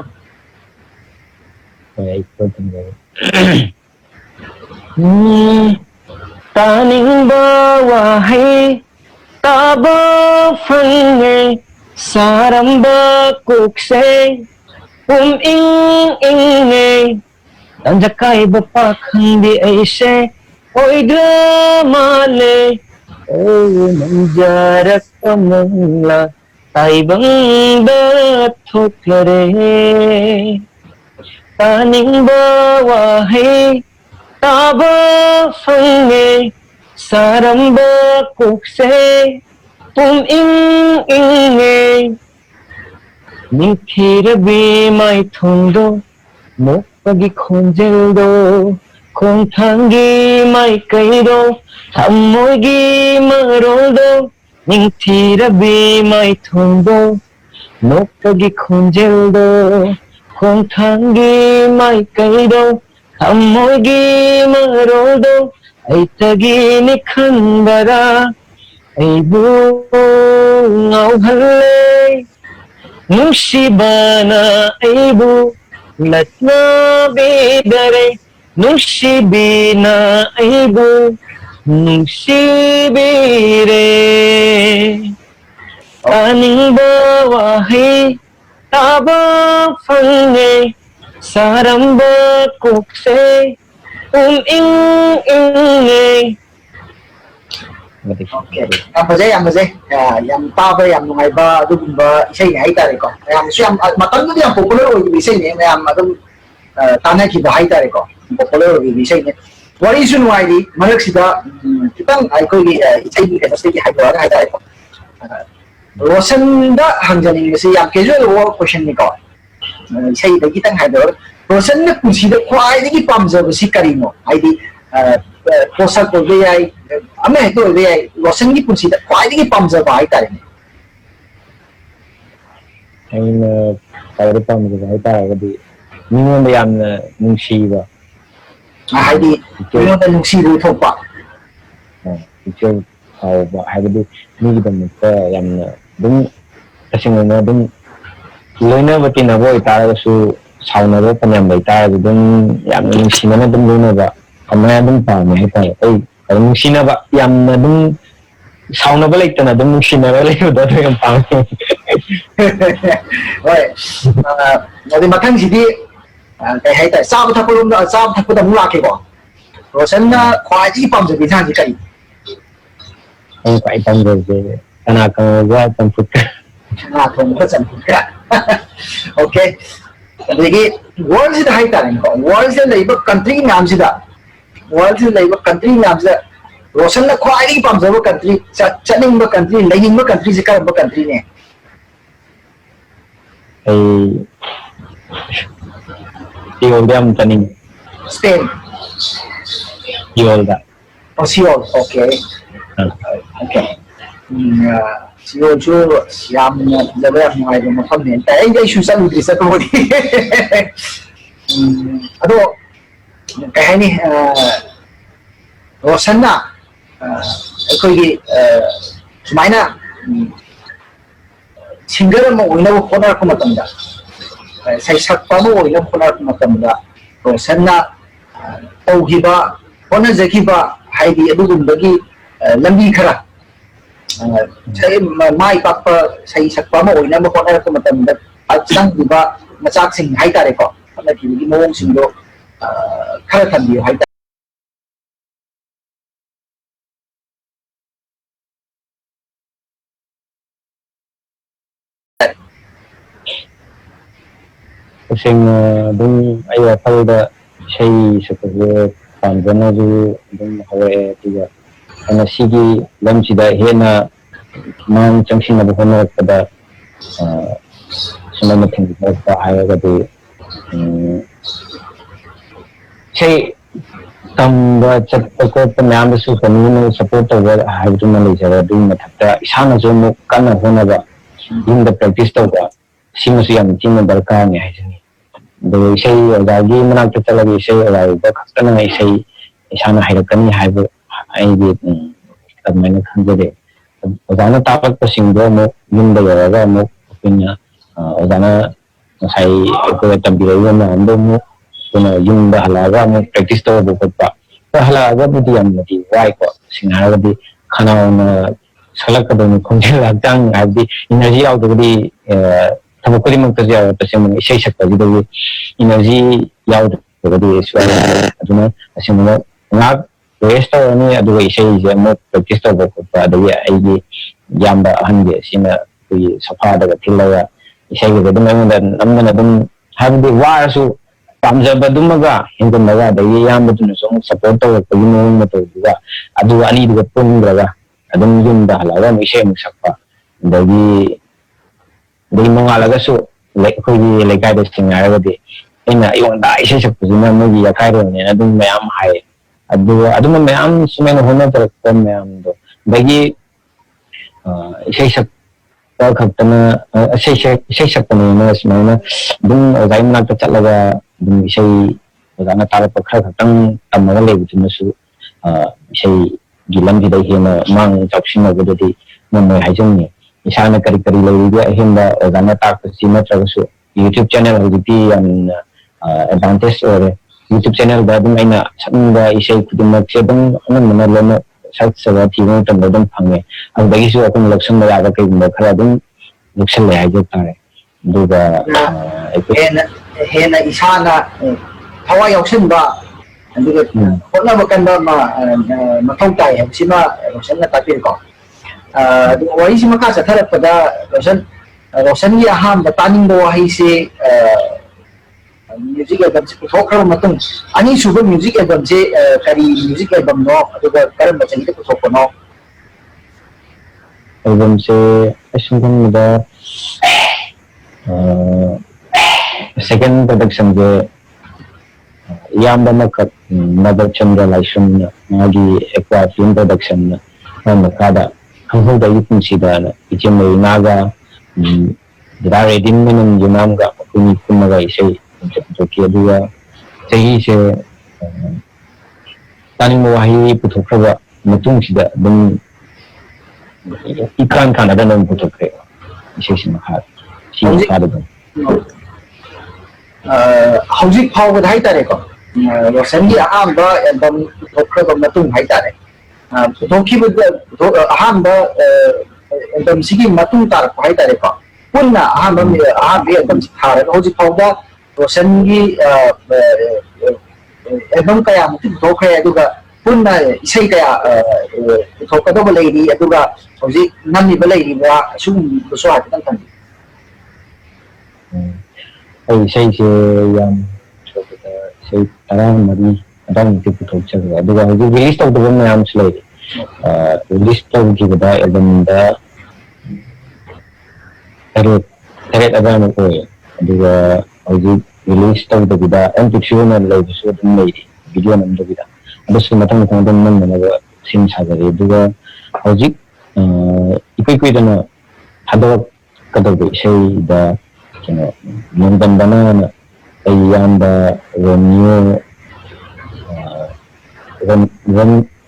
Taningba wahai taba fange saramba kukse inge tanjakai bapa khandi aise oidra male o manjarak amla taibang da thokare taningba wahai taba fange saramba kukse inge nithirabi mai thondo mokpagi khonjeldo khongthangi mai kairo thammoigi maroldo nithirabi mai thondo mokpagi khonjeldo khongthangi mai kairo thammoigi maroldo aitagini khanbara aibu ngauhalle nushibana aibu latna bedare nushibina aibu nushibire aningba wahai taba fange saramba kokse Okay. Yang mazay. Yang taba, yang nungayba, adugumba, isay niya, haitare ko. Yang matando niya, popular o isay niya, yang madung tanay kiba, haitare ko. Popular o isay niya. Wari isu nungaydi, malag sida, kitang ay ko isay niya, kasi niya, haitare ko. Rosan da, hanggang kasi yang casual work question ni ko. Isay da, kitang haitare. Rosan na kung sida, kwa ay di pamza, si Karino, ay di, posak ko ay ama ito ay Rosan ni punsi da kwai di pamza ba ay tare ꯑꯩꯅ ꯇꯧꯔ ꯄꯥꯝꯖꯕ ꯍꯥꯏꯇꯥꯔꯒꯗꯤ ꯃꯤꯉꯣꯟꯗ ꯌꯥꯝꯅ ꯅꯨꯡꯁꯤꯕ ꯍꯥꯏꯗꯤ ꯃꯤꯉꯣꯟꯗ ꯅꯨꯡꯁꯤꯕ ꯊꯣꯛꯄ ꯄꯤꯛꯆꯔ ꯐꯥꯎꯕ ꯍꯥꯏꯕꯗꯤ ꯃꯤꯒꯤꯗꯃꯛꯇ ꯌꯥꯝꯅ ꯑꯗꯨꯝ ꯇꯁꯦꯡꯅ ꯑꯗꯨꯝ ꯂꯣꯏꯅꯕ ꯇꯤꯟꯅꯕ ꯑꯣꯏꯇꯥꯔꯒꯁꯨ ꯁꯥꯎꯅꯕ ꯐꯅꯌꯥꯝ ꯂꯩꯇꯥꯔꯒꯗꯤ ꯑꯗꯨꯝ ꯌꯥꯝꯅ ꯅꯨꯡꯁꯤꯅꯅ ꯑꯗꯨꯝ ꯂꯣꯏꯅꯕ ꯑꯃꯥꯏꯅ ꯑꯗꯨꯝ ꯄꯥꯝꯃꯦ ꯍꯥꯏꯇꯥꯔꯦ ꯑꯩ ꯅꯨꯡꯁꯤꯅꯕ ꯌꯥꯝꯅ ꯑꯗꯨꯝ ꯁꯥꯎꯅꯕ ꯂꯩꯇꯅ ꯑꯗꯨꯝ ꯅꯨꯡꯁꯤꯅꯔ ꯂꯩꯕꯗꯣ ꯑꯗꯨ ꯌꯥꯝ ꯄꯥꯝꯃꯦ ꯍꯣꯏ ꯑꯗꯨ ꯃꯊꯪꯁꯤꯗꯤ ꯀꯩ ꯍꯥꯏꯇꯥꯔꯦ ꯆꯥꯕ ꯊꯛꯄꯗ ꯑꯃꯨꯛ ꯂꯥꯛꯀꯦꯀꯣ ꯔꯣꯁꯟꯅ ꯈ꯭ꯋꯥꯏꯗꯒꯤ ꯄꯥꯝꯖꯕ ꯏꯟꯁꯥꯡꯁꯤ ꯀꯔꯤ ꯑꯩ ꯈ꯭ꯋꯥꯏ ꯄꯥꯝꯖꯕꯁꯦ ꯆꯅꯥ ꯀꯥꯡꯍꯧꯒ ꯆꯝꯐꯨꯠꯀ ꯆꯅꯥ ꯊꯣꯡꯕꯒ ꯆꯝꯐꯨꯠꯀ ꯑꯣꯀꯦ ꯑꯗꯒꯤ ꯋꯥꯔꯜꯁꯤꯗ ꯍꯥꯏꯇꯥꯔꯦꯀꯣ ꯋꯥꯔꯜꯁꯤꯗ ꯂꯩꯕ ꯀꯟꯇ꯭ꯔꯤ ꯃꯌꯥꯝꯁꯤꯗ ꯋꯥꯔꯜꯁꯤꯗ ꯂꯩꯕ ꯀꯟꯇ꯭ꯔꯤ ꯃꯌꯥꯝꯁꯤꯗ ꯔꯣꯁꯟꯅ ꯈ꯭ꯋꯥꯏꯗꯒꯤ ꯄꯥꯝꯖꯕ ꯀꯟꯇ꯭ꯔꯤ ꯆꯠꯅꯤꯡꯕ ꯀꯟꯇ꯭ꯔꯤ ꯂꯩꯅꯤꯡꯕ ꯀꯟꯇ꯭ꯔꯤꯁꯤ ꯀꯔꯝꯕ ꯀꯟꯇ꯭ꯔꯤꯅꯦ ꯑꯩ ꯁꯤꯌꯣꯜꯗ ꯌꯥꯝ ꯆꯠꯅꯤꯡꯉꯤ ꯁ꯭ꯄꯦꯟ ꯁꯤꯌꯣꯜꯗ ꯁꯤꯌꯣꯜ ꯑꯣꯀꯦ ꯑꯣꯀꯦ ꯁꯤꯌꯣꯜꯁꯨ ꯌꯥꯝꯅ ꯐꯖꯕ ꯌꯥꯝ ꯅꯨꯡꯉꯥꯏꯕ ꯃꯐꯝꯅꯦ ꯑꯩꯁꯨ ꯆꯠꯂꯨꯗ꯭ꯔꯤ ꯆꯠꯄꯕꯨꯗꯤ ꯑꯗꯣ ꯀꯩ ꯍꯥꯏꯅꯤ ꯔꯣꯁꯟꯅ ꯑꯩꯈꯣꯏꯒꯤ ꯁꯨꯃꯥꯏꯅ ꯁꯤꯡꯒꯔ ꯑꯃ ꯑꯣꯏꯅꯕ ꯍꯣꯠꯅꯔꯛꯄ ꯃꯇꯝꯗ ꯁꯩꯁꯛꯄ ꯑꯃ ꯑꯣꯏꯅꯕ ꯍꯣꯠꯅꯔꯛꯄ ꯃꯇꯝꯗ ꯔꯣꯁꯟꯅ ꯇꯧꯈꯤꯕ ꯍꯣꯠꯅꯖꯈꯤꯕ ꯍꯥꯏꯗꯤ ꯑꯗꯨꯒꯨꯝꯕꯒꯤ ꯂꯝꯕꯤ ꯈꯔ ꯃꯥꯏ ꯄꯥꯛꯄ ꯁꯩꯁꯛꯄ ꯑꯃ ꯑꯣꯏꯅꯕ ꯍꯣꯠꯅꯔꯛꯄ ꯃꯇꯝꯗ ꯆꯪꯈꯤꯕ ꯃꯆꯥꯛꯁꯤꯡ ꯍꯥꯏꯇꯥꯔꯦꯀꯣ ꯍꯣꯠꯅꯈꯤꯕꯒꯤ ꯃꯑꯣꯡꯁꯤꯡꯗꯣ खरा थंबियो हाइता ꯁꯦꯡ ꯑꯗꯨꯝ ꯑꯩ ꯋꯥꯈꯜꯗ ꯏꯁꯩ ꯁꯛꯄꯁꯦ ꯄꯥꯝꯖꯅꯁꯨ ꯑꯗꯨꯝ ꯍꯧꯔꯛꯑꯦ ꯑꯗꯨꯒ ꯑꯩꯅ ꯁꯤꯒꯤ ꯂꯝꯁꯤꯗ ꯍꯦꯟꯅ ꯃꯥꯡ ꯆꯪꯁꯤꯟꯅꯕ ꯍꯣꯠꯅꯔꯛꯄꯗ ꯁꯨꯃꯥꯏꯅ ꯊꯦꯡꯅꯔꯛꯄ ꯍꯥꯏꯔꯒꯗꯤ ꯏꯁꯩ ꯇꯝꯕ ꯆꯠꯄ ꯈꯣꯠꯄ ꯃꯌꯥꯝꯗꯁꯨ ꯐꯦꯃꯤꯂꯤꯅ ꯁꯞꯄꯣꯔꯠ ꯇꯧꯕ ꯍꯥꯏꯕꯗꯨꯃ ꯂꯩꯖꯔꯦ ꯑꯗꯨꯒꯤ ꯃꯊꯛꯇ ꯏꯁꯥꯅꯁꯨ ꯑꯃꯨꯛ ꯀꯟꯅ ꯍꯣꯠꯅꯕ ꯌꯨꯝꯗ ꯄ꯭ꯔꯦꯛꯇꯤꯁ ꯇꯧꯕ ꯁꯤꯃꯁꯨ ꯌꯥꯝ ꯊꯤꯅ ꯗꯔꯀꯥꯔꯅꯤ ꯍꯥꯏꯖꯅꯤꯡꯉꯤ ꯑꯗꯨꯒ ꯏꯁꯩ ꯑꯣꯖꯥꯒꯤ ꯃꯅꯥꯛꯇ ꯆꯠꯂꯒ ꯏꯁꯩ ꯑꯣꯖꯥꯗ ꯈꯛꯇꯅ ꯏꯁꯩ ꯏꯁꯥꯅ ꯍꯩꯔꯛꯀꯅꯤ ꯍꯥꯏꯕ ꯑꯩꯗꯤ ꯑꯗꯨꯃꯥꯏꯅ ꯈꯟꯖꯔꯦ ꯑꯣꯖꯥꯅ ꯇꯥꯛꯂꯛꯄꯁꯤꯡꯗꯣ ꯑꯃꯨꯛ ꯌꯨꯝꯗ ꯌꯧꯔꯒ ꯑꯃꯨꯛ ꯑꯩꯈꯣꯏꯅ ꯑꯣꯖꯥꯅ ꯉꯁꯥꯏ ꯑꯩꯈꯣꯏꯅ ꯇꯝꯕꯤꯔꯛꯏꯕ ꯃꯌꯥꯝꯗꯣ ꯑꯃꯨꯛ ꯑꯩꯈꯣꯏꯅ ꯌꯨꯝꯗ ꯍꯜꯂꯛꯑꯒ ꯑꯃꯨꯛ ꯄ꯭ꯔꯦꯛꯇꯤꯁ ꯇꯧꯕ ꯈꯣꯠꯄ ꯍꯜꯂꯛꯑꯒꯕꯨꯗꯤ ꯌꯥꯝꯅꯗꯤ ꯋꯥꯏꯀꯣ ꯁꯦꯡꯅ ꯍꯥꯏꯔꯒꯗꯤ ꯈꯅꯥꯎꯅ ꯁꯛꯂꯛꯀꯗꯧꯅꯤ ꯈꯣꯡꯖꯦꯜ ꯍꯛꯆꯥꯡ ꯍꯥꯏꯕꯗꯤ ꯏꯅꯔꯖꯤ ꯌꯥꯎꯗ꯭ꯔꯒꯗꯤ ꯊꯕꯛ ꯈꯨꯗꯤꯡꯃꯛꯇꯁꯨ ꯌꯥꯎꯔ ꯇꯁꯦꯡꯅ ꯏꯁꯩ ꯁꯛꯄꯁꯤꯗꯒꯤ ꯏꯅꯔꯖꯤ ꯌꯥꯎꯗ꯭ꯔꯒꯗꯤ ꯁꯨꯃꯥꯏꯅ ꯑꯗꯨꯅ ꯑꯁꯦꯡꯕ ꯉꯥꯏꯍꯥꯛ ꯔꯦꯁ ꯇꯧꯔꯅꯤ ꯑꯗꯨꯒ ꯏꯁꯩꯁꯦ ꯑꯃꯨꯛ ꯄ꯭ꯔꯦꯛꯇꯤꯁ ꯇꯧꯕ ꯈꯣꯠꯄ ꯑꯗꯒꯤ ꯑꯩꯒꯤ ꯏꯌꯥꯝꯕ ꯑꯍꯟꯒꯤ ꯑꯁꯤꯅ ꯑꯩꯈꯣꯏꯒꯤ ꯁꯣꯐꯥꯗꯒ ꯊꯤꯜꯂꯒ ꯏꯁꯩꯒꯁꯦ ꯑꯗꯨꯝ ꯑꯩꯉꯣꯟꯗ ꯅꯝꯗꯅ ꯑꯗꯨꯝ ꯍꯥꯏꯕꯗꯤ ꯋꯥꯔꯁꯨ ꯄꯥꯝꯖꯕꯗꯨꯃꯒ ꯍꯦꯟꯖꯟꯕꯒ ꯑꯗꯒꯤ ꯏꯌꯥꯝꯕꯗꯨꯅꯁꯨ ꯑꯃꯨꯛ ꯁꯞꯄꯣꯔꯠ ꯇꯧꯔꯛꯄꯒꯤ ꯃꯑꯣꯡ ꯃꯇꯧꯗꯨꯒ ꯑꯗꯨꯒ ꯑꯅꯤꯗꯨꯒ ꯄꯨꯟꯈ꯭ꯔꯒ ꯑꯗꯨꯝ ꯌꯨꯝꯗ ꯍꯜꯂꯛꯑꯒ ꯑꯃꯨꯛ ꯏꯁꯩ ꯑꯃꯨꯛ ꯁꯛꯄ ꯑꯗꯒꯤ ꯅꯣꯡꯉꯥꯜꯂꯒꯁꯨ ꯑꯩꯈꯣꯏꯒꯤ ꯂꯩꯀꯥꯏꯗ ꯁꯦꯡꯅ ꯍꯥꯏꯔꯒꯗꯤ ꯑꯩꯅ ꯑꯩꯉꯣꯟꯗ ꯏꯁꯩ ꯁꯛꯄꯁꯤꯅ ꯃꯣꯏꯒꯤ ꯌꯥꯈꯥꯏꯔꯣꯅꯦꯅ ꯑꯗꯨꯝ ꯃꯌꯥꯝ ꯍꯥꯏꯌꯦ ꯑꯗꯨꯒ ꯑꯗꯨꯝꯕ ꯃꯌꯥꯝ ꯁꯨꯃꯥꯏꯅ ꯍꯣꯠꯅꯖꯔꯛꯄ ꯃꯌꯥꯝꯗꯣ ꯑꯗꯒꯤ ꯏꯁꯩ ꯁꯛꯄ ꯈꯛꯇꯅ ꯏꯁꯩ ꯁꯛꯄꯅꯦꯅ ꯁꯨꯃꯥꯏꯅ ꯑꯗꯨꯝ ꯑꯣꯖꯥꯒꯤ ꯃꯅꯥꯛꯇ ꯆꯠꯂꯒ ꯑꯗꯨꯝ ꯏꯁꯩ ꯑꯣꯖꯥꯅ ꯇꯥꯛꯂꯛꯄ ꯈꯔ ꯈꯛꯇꯪ ꯇꯝꯃꯒ ꯂꯩꯕꯗꯨꯅꯁꯨ ꯏꯁꯩꯒꯤ ꯂꯝꯁꯤꯗ ꯍꯦꯟꯅ ꯃꯥꯡ ꯆꯥꯎꯁꯤꯟꯅꯕꯗꯗꯤ ꯉꯝꯃꯣꯏ ꯍꯥꯏꯖꯅꯤꯡꯉꯤ ꯏꯁꯥꯅ ꯀꯔꯤ ꯀꯔꯤ ꯂꯩꯔꯤꯒꯦ ꯑꯍꯦꯟꯕ ꯑꯣꯖꯥꯅ ꯇꯥꯛꯄꯁꯤ ꯅꯠꯇ꯭ꯔꯒꯁꯨ ꯌꯨꯇ꯭ꯌꯨꯕ ꯆꯦꯅꯦꯜ ꯍꯧꯖꯤꯛꯇꯤ ꯌꯥꯝꯅ ꯑꯦꯗꯚꯥꯟꯇꯦꯖ ꯑꯣꯏꯔꯦ ꯌꯨꯇ꯭ꯌꯨꯕ ꯆꯦꯅꯦꯜꯗ ꯑꯗꯨꯝ ꯑꯩꯅ ꯁꯛꯅꯤꯡꯕ ꯏꯁꯩ ꯈꯨꯗꯤꯡꯃꯛꯁꯦ ꯑꯗꯨꯝ ꯑꯅꯝꯕꯅ ꯂꯣꯏꯅ ꯁꯛꯆꯕ ꯊꯤꯕ ꯃꯇꯝꯗ ꯑꯗꯨꯝ ꯐꯪꯉꯦ ꯑꯗꯨꯗꯒꯤꯁꯨ ꯑꯩꯈꯣꯏꯅ ꯂꯧꯁꯤꯟꯕ ꯌꯥꯕ ꯀꯩꯒꯨꯝꯕ ꯈꯔ ꯑꯗꯨꯝ ꯂꯧꯁꯤꯜꯂꯦ ꯍꯥꯏꯖ ꯇꯥꯔꯦ ꯑꯗꯨꯒ ꯍꯦꯟꯅ ꯏꯁꯥꯅ ꯊꯋꯥꯏ ꯌꯥꯎꯁꯟꯕ ꯑꯗꯨꯒ ꯍꯣꯠꯅꯕ ꯀꯟꯕ ꯑꯃ ꯃꯊꯧ ꯇꯥꯏ ꯍꯥꯏꯕꯁꯤꯃ ꯔꯣꯁꯟꯅ ꯇꯥꯛꯄꯤꯔꯦꯀꯣ ꯑꯗꯨꯒ ꯋꯥꯔꯤꯁꯤ ꯃꯈꯥ ꯆꯠꯊꯔꯛꯄꯗ ꯔꯣꯁꯟꯒꯤ ꯑꯍꯥꯟꯕ ꯇꯥꯅꯤꯡꯕ ꯋꯥꯍꯩꯁꯤ ꯃ꯭ꯌꯨꯖꯤꯛ ꯑꯦꯜꯕꯝꯁꯤ ꯄꯨꯊꯣꯛꯈ꯭ꯔꯕ ꯃꯇꯨꯡ ꯑꯅꯤꯁꯨꯕ ꯃ꯭ꯌꯨꯖꯤꯛ ꯑꯦꯜꯕꯝꯁꯤ ꯀꯔꯤ ꯃ꯭ꯌꯨꯖꯤꯛ ꯑꯦꯜꯕꯝꯅꯣ ꯑꯗꯨꯒ ꯀꯔꯝꯕ ꯆꯍꯤꯗ ꯄꯨꯊꯣꯛꯄꯅꯣ ꯑꯦꯜꯕꯝꯁꯦ ꯑꯁꯨꯝ ꯈꯟꯕꯗ ꯁꯦꯀꯦꯟ ꯄ꯭ꯔꯗꯛꯁꯟꯁꯦ ꯏꯌꯥꯝꯕ ꯑꯃꯈꯛ ꯅꯕꯆꯟꯗ꯭ꯔ ꯂꯥꯏꯁ꯭ꯔꯝꯅ ꯃꯥꯒꯤ ꯑꯦꯛꯋꯥ ꯐꯤꯜꯝ ꯄ꯭ꯔꯗꯛꯁꯟꯅ ꯃꯈꯥꯗ ꯈꯪꯍꯧꯗꯕꯒꯤ ꯄꯨꯟꯁꯤꯗꯅ ꯏꯆꯦ ꯃꯔꯤꯅꯥꯒ ꯗꯗꯥ ꯔꯦꯗꯤꯟ ꯃꯦꯅꯟ ꯌꯨꯅꯥꯝꯒ ꯃꯈꯣꯏꯅꯤ ꯄꯨꯟꯅꯒ ꯏꯁꯩ ꯄꯨꯊꯣꯛꯈꯤ ꯑꯗꯨꯒ ꯆꯍꯤꯁꯦ ꯇꯥꯅꯤꯡꯕ ꯋꯥꯍꯩ ꯄꯨꯊꯣꯛꯈ꯭ꯔꯕ ꯃꯇꯨꯡꯁꯤꯗ ꯑꯗꯨꯝ ꯏꯀꯥꯟ ꯀꯥꯟꯅꯗꯅ ꯑꯗꯨꯝ ꯄꯨꯊꯣꯛꯈ꯭ꯔꯦ ꯏꯁꯩꯁꯤ ꯃꯈꯥꯗ ꯑꯗꯨꯝ ꯍꯧꯖꯤꯛ ꯐꯥꯎꯕꯗ ꯍꯥꯏꯇꯥꯔꯦꯀꯣ ꯔꯣꯁꯟꯒꯤ ꯑꯍꯥꯟꯕ ꯑꯦꯜꯕꯝ ꯄꯨꯊꯣꯛꯈ꯭ꯔꯕ ꯃꯇꯨꯡ ꯍꯥꯏꯇꯥꯔꯦ ꯄꯨꯊꯣꯛꯈꯤꯕꯗ ꯑꯍꯥꯟꯕ ꯑꯦꯜꯕꯝꯁꯤꯒꯤ ꯃꯇꯨꯡ ꯇꯥꯔꯛꯄ ꯍꯥꯏꯇꯥꯔꯦꯀꯣ ꯄꯨꯟꯅ ꯑꯍꯥꯟꯕ ꯑꯦꯜꯕꯝꯁꯤ ꯊꯥꯔꯒ ꯍꯧꯖꯤꯛ ꯐꯥꯎꯕ ꯔꯣꯁꯟꯒꯤ ꯑꯦꯜꯕꯝ ꯀꯌꯥꯃꯨꯛꯇꯤ ꯄꯨꯊꯣꯛꯈ꯭ꯔꯦ ꯑꯗꯨꯒ ꯄꯨꯟꯅ ꯏꯁꯩ ꯀꯌా ꯄꯨꯊꯣꯛꯀꯗꯧꯕ ꯂꯩꯔꯤ ꯑꯗꯨꯒ ꯍꯧꯖꯤꯛ ꯅꯝꯃꯤꯕ ꯂꯩꯔꯤꯕ ꯑꯁꯤꯒꯨꯝꯕꯁꯨ ꯍꯥꯏꯐꯦꯠꯇꯪ ꯊꯝꯕꯤꯌꯨ ꯑꯩ ꯏꯁꯩꯁꯦ ꯌꯥꯝ ꯊꯣꯛꯄꯗ ꯏꯁꯩ 14 ꯑꯗꯨꯋꯥꯏꯃꯨꯛꯇꯤ ꯄꯨꯊꯣꯛꯆꯈ꯭ꯔꯦ ꯑꯗꯨꯒ ꯍꯧꯖꯤꯛ ꯔꯤꯂꯤꯁ ꯇꯧꯗꯕ ꯃꯌꯥꯝꯁꯨ ꯂꯩꯔꯤ ꯔꯤꯂꯤꯁ ꯇꯧꯈꯤꯕꯗ ꯑꯦꯜꯕꯝꯗ 8 ꯑꯗꯨꯋꯥꯏꯃꯨꯛ ꯑꯣꯏꯌꯦ ꯑꯗꯨꯒ ꯍꯧꯖꯤꯛ ꯔꯤꯂꯤꯁ ꯇꯧꯗꯕꯤꯗ MP3 ꯑꯣꯏꯅ ꯂꯩꯕꯁꯨ ꯑꯗꯨꯝ ꯂꯩꯔꯤ ꯚꯤꯗꯤꯑꯣ ꯅꯝꯗꯕꯤꯗ ꯑꯗꯨꯁꯨ ꯃꯊꯪ ꯃꯊꯪ ꯑꯗꯨꯝ ꯅꯝꯅꯅꯕ ꯁꯦꯝ ꯁꯥꯖꯔꯤ ꯑꯗꯨꯒ ꯍꯧꯖꯤꯛ ꯏꯀꯨꯏ ꯀꯨꯏꯗꯅ ꯊꯥꯗꯣꯔꯛꯀꯗꯧꯕ ꯏꯁꯩꯗ ꯀꯩꯅꯣ ꯅꯣꯡꯗꯝꯕꯅ ꯑꯩ ꯏꯌꯥꯝꯕ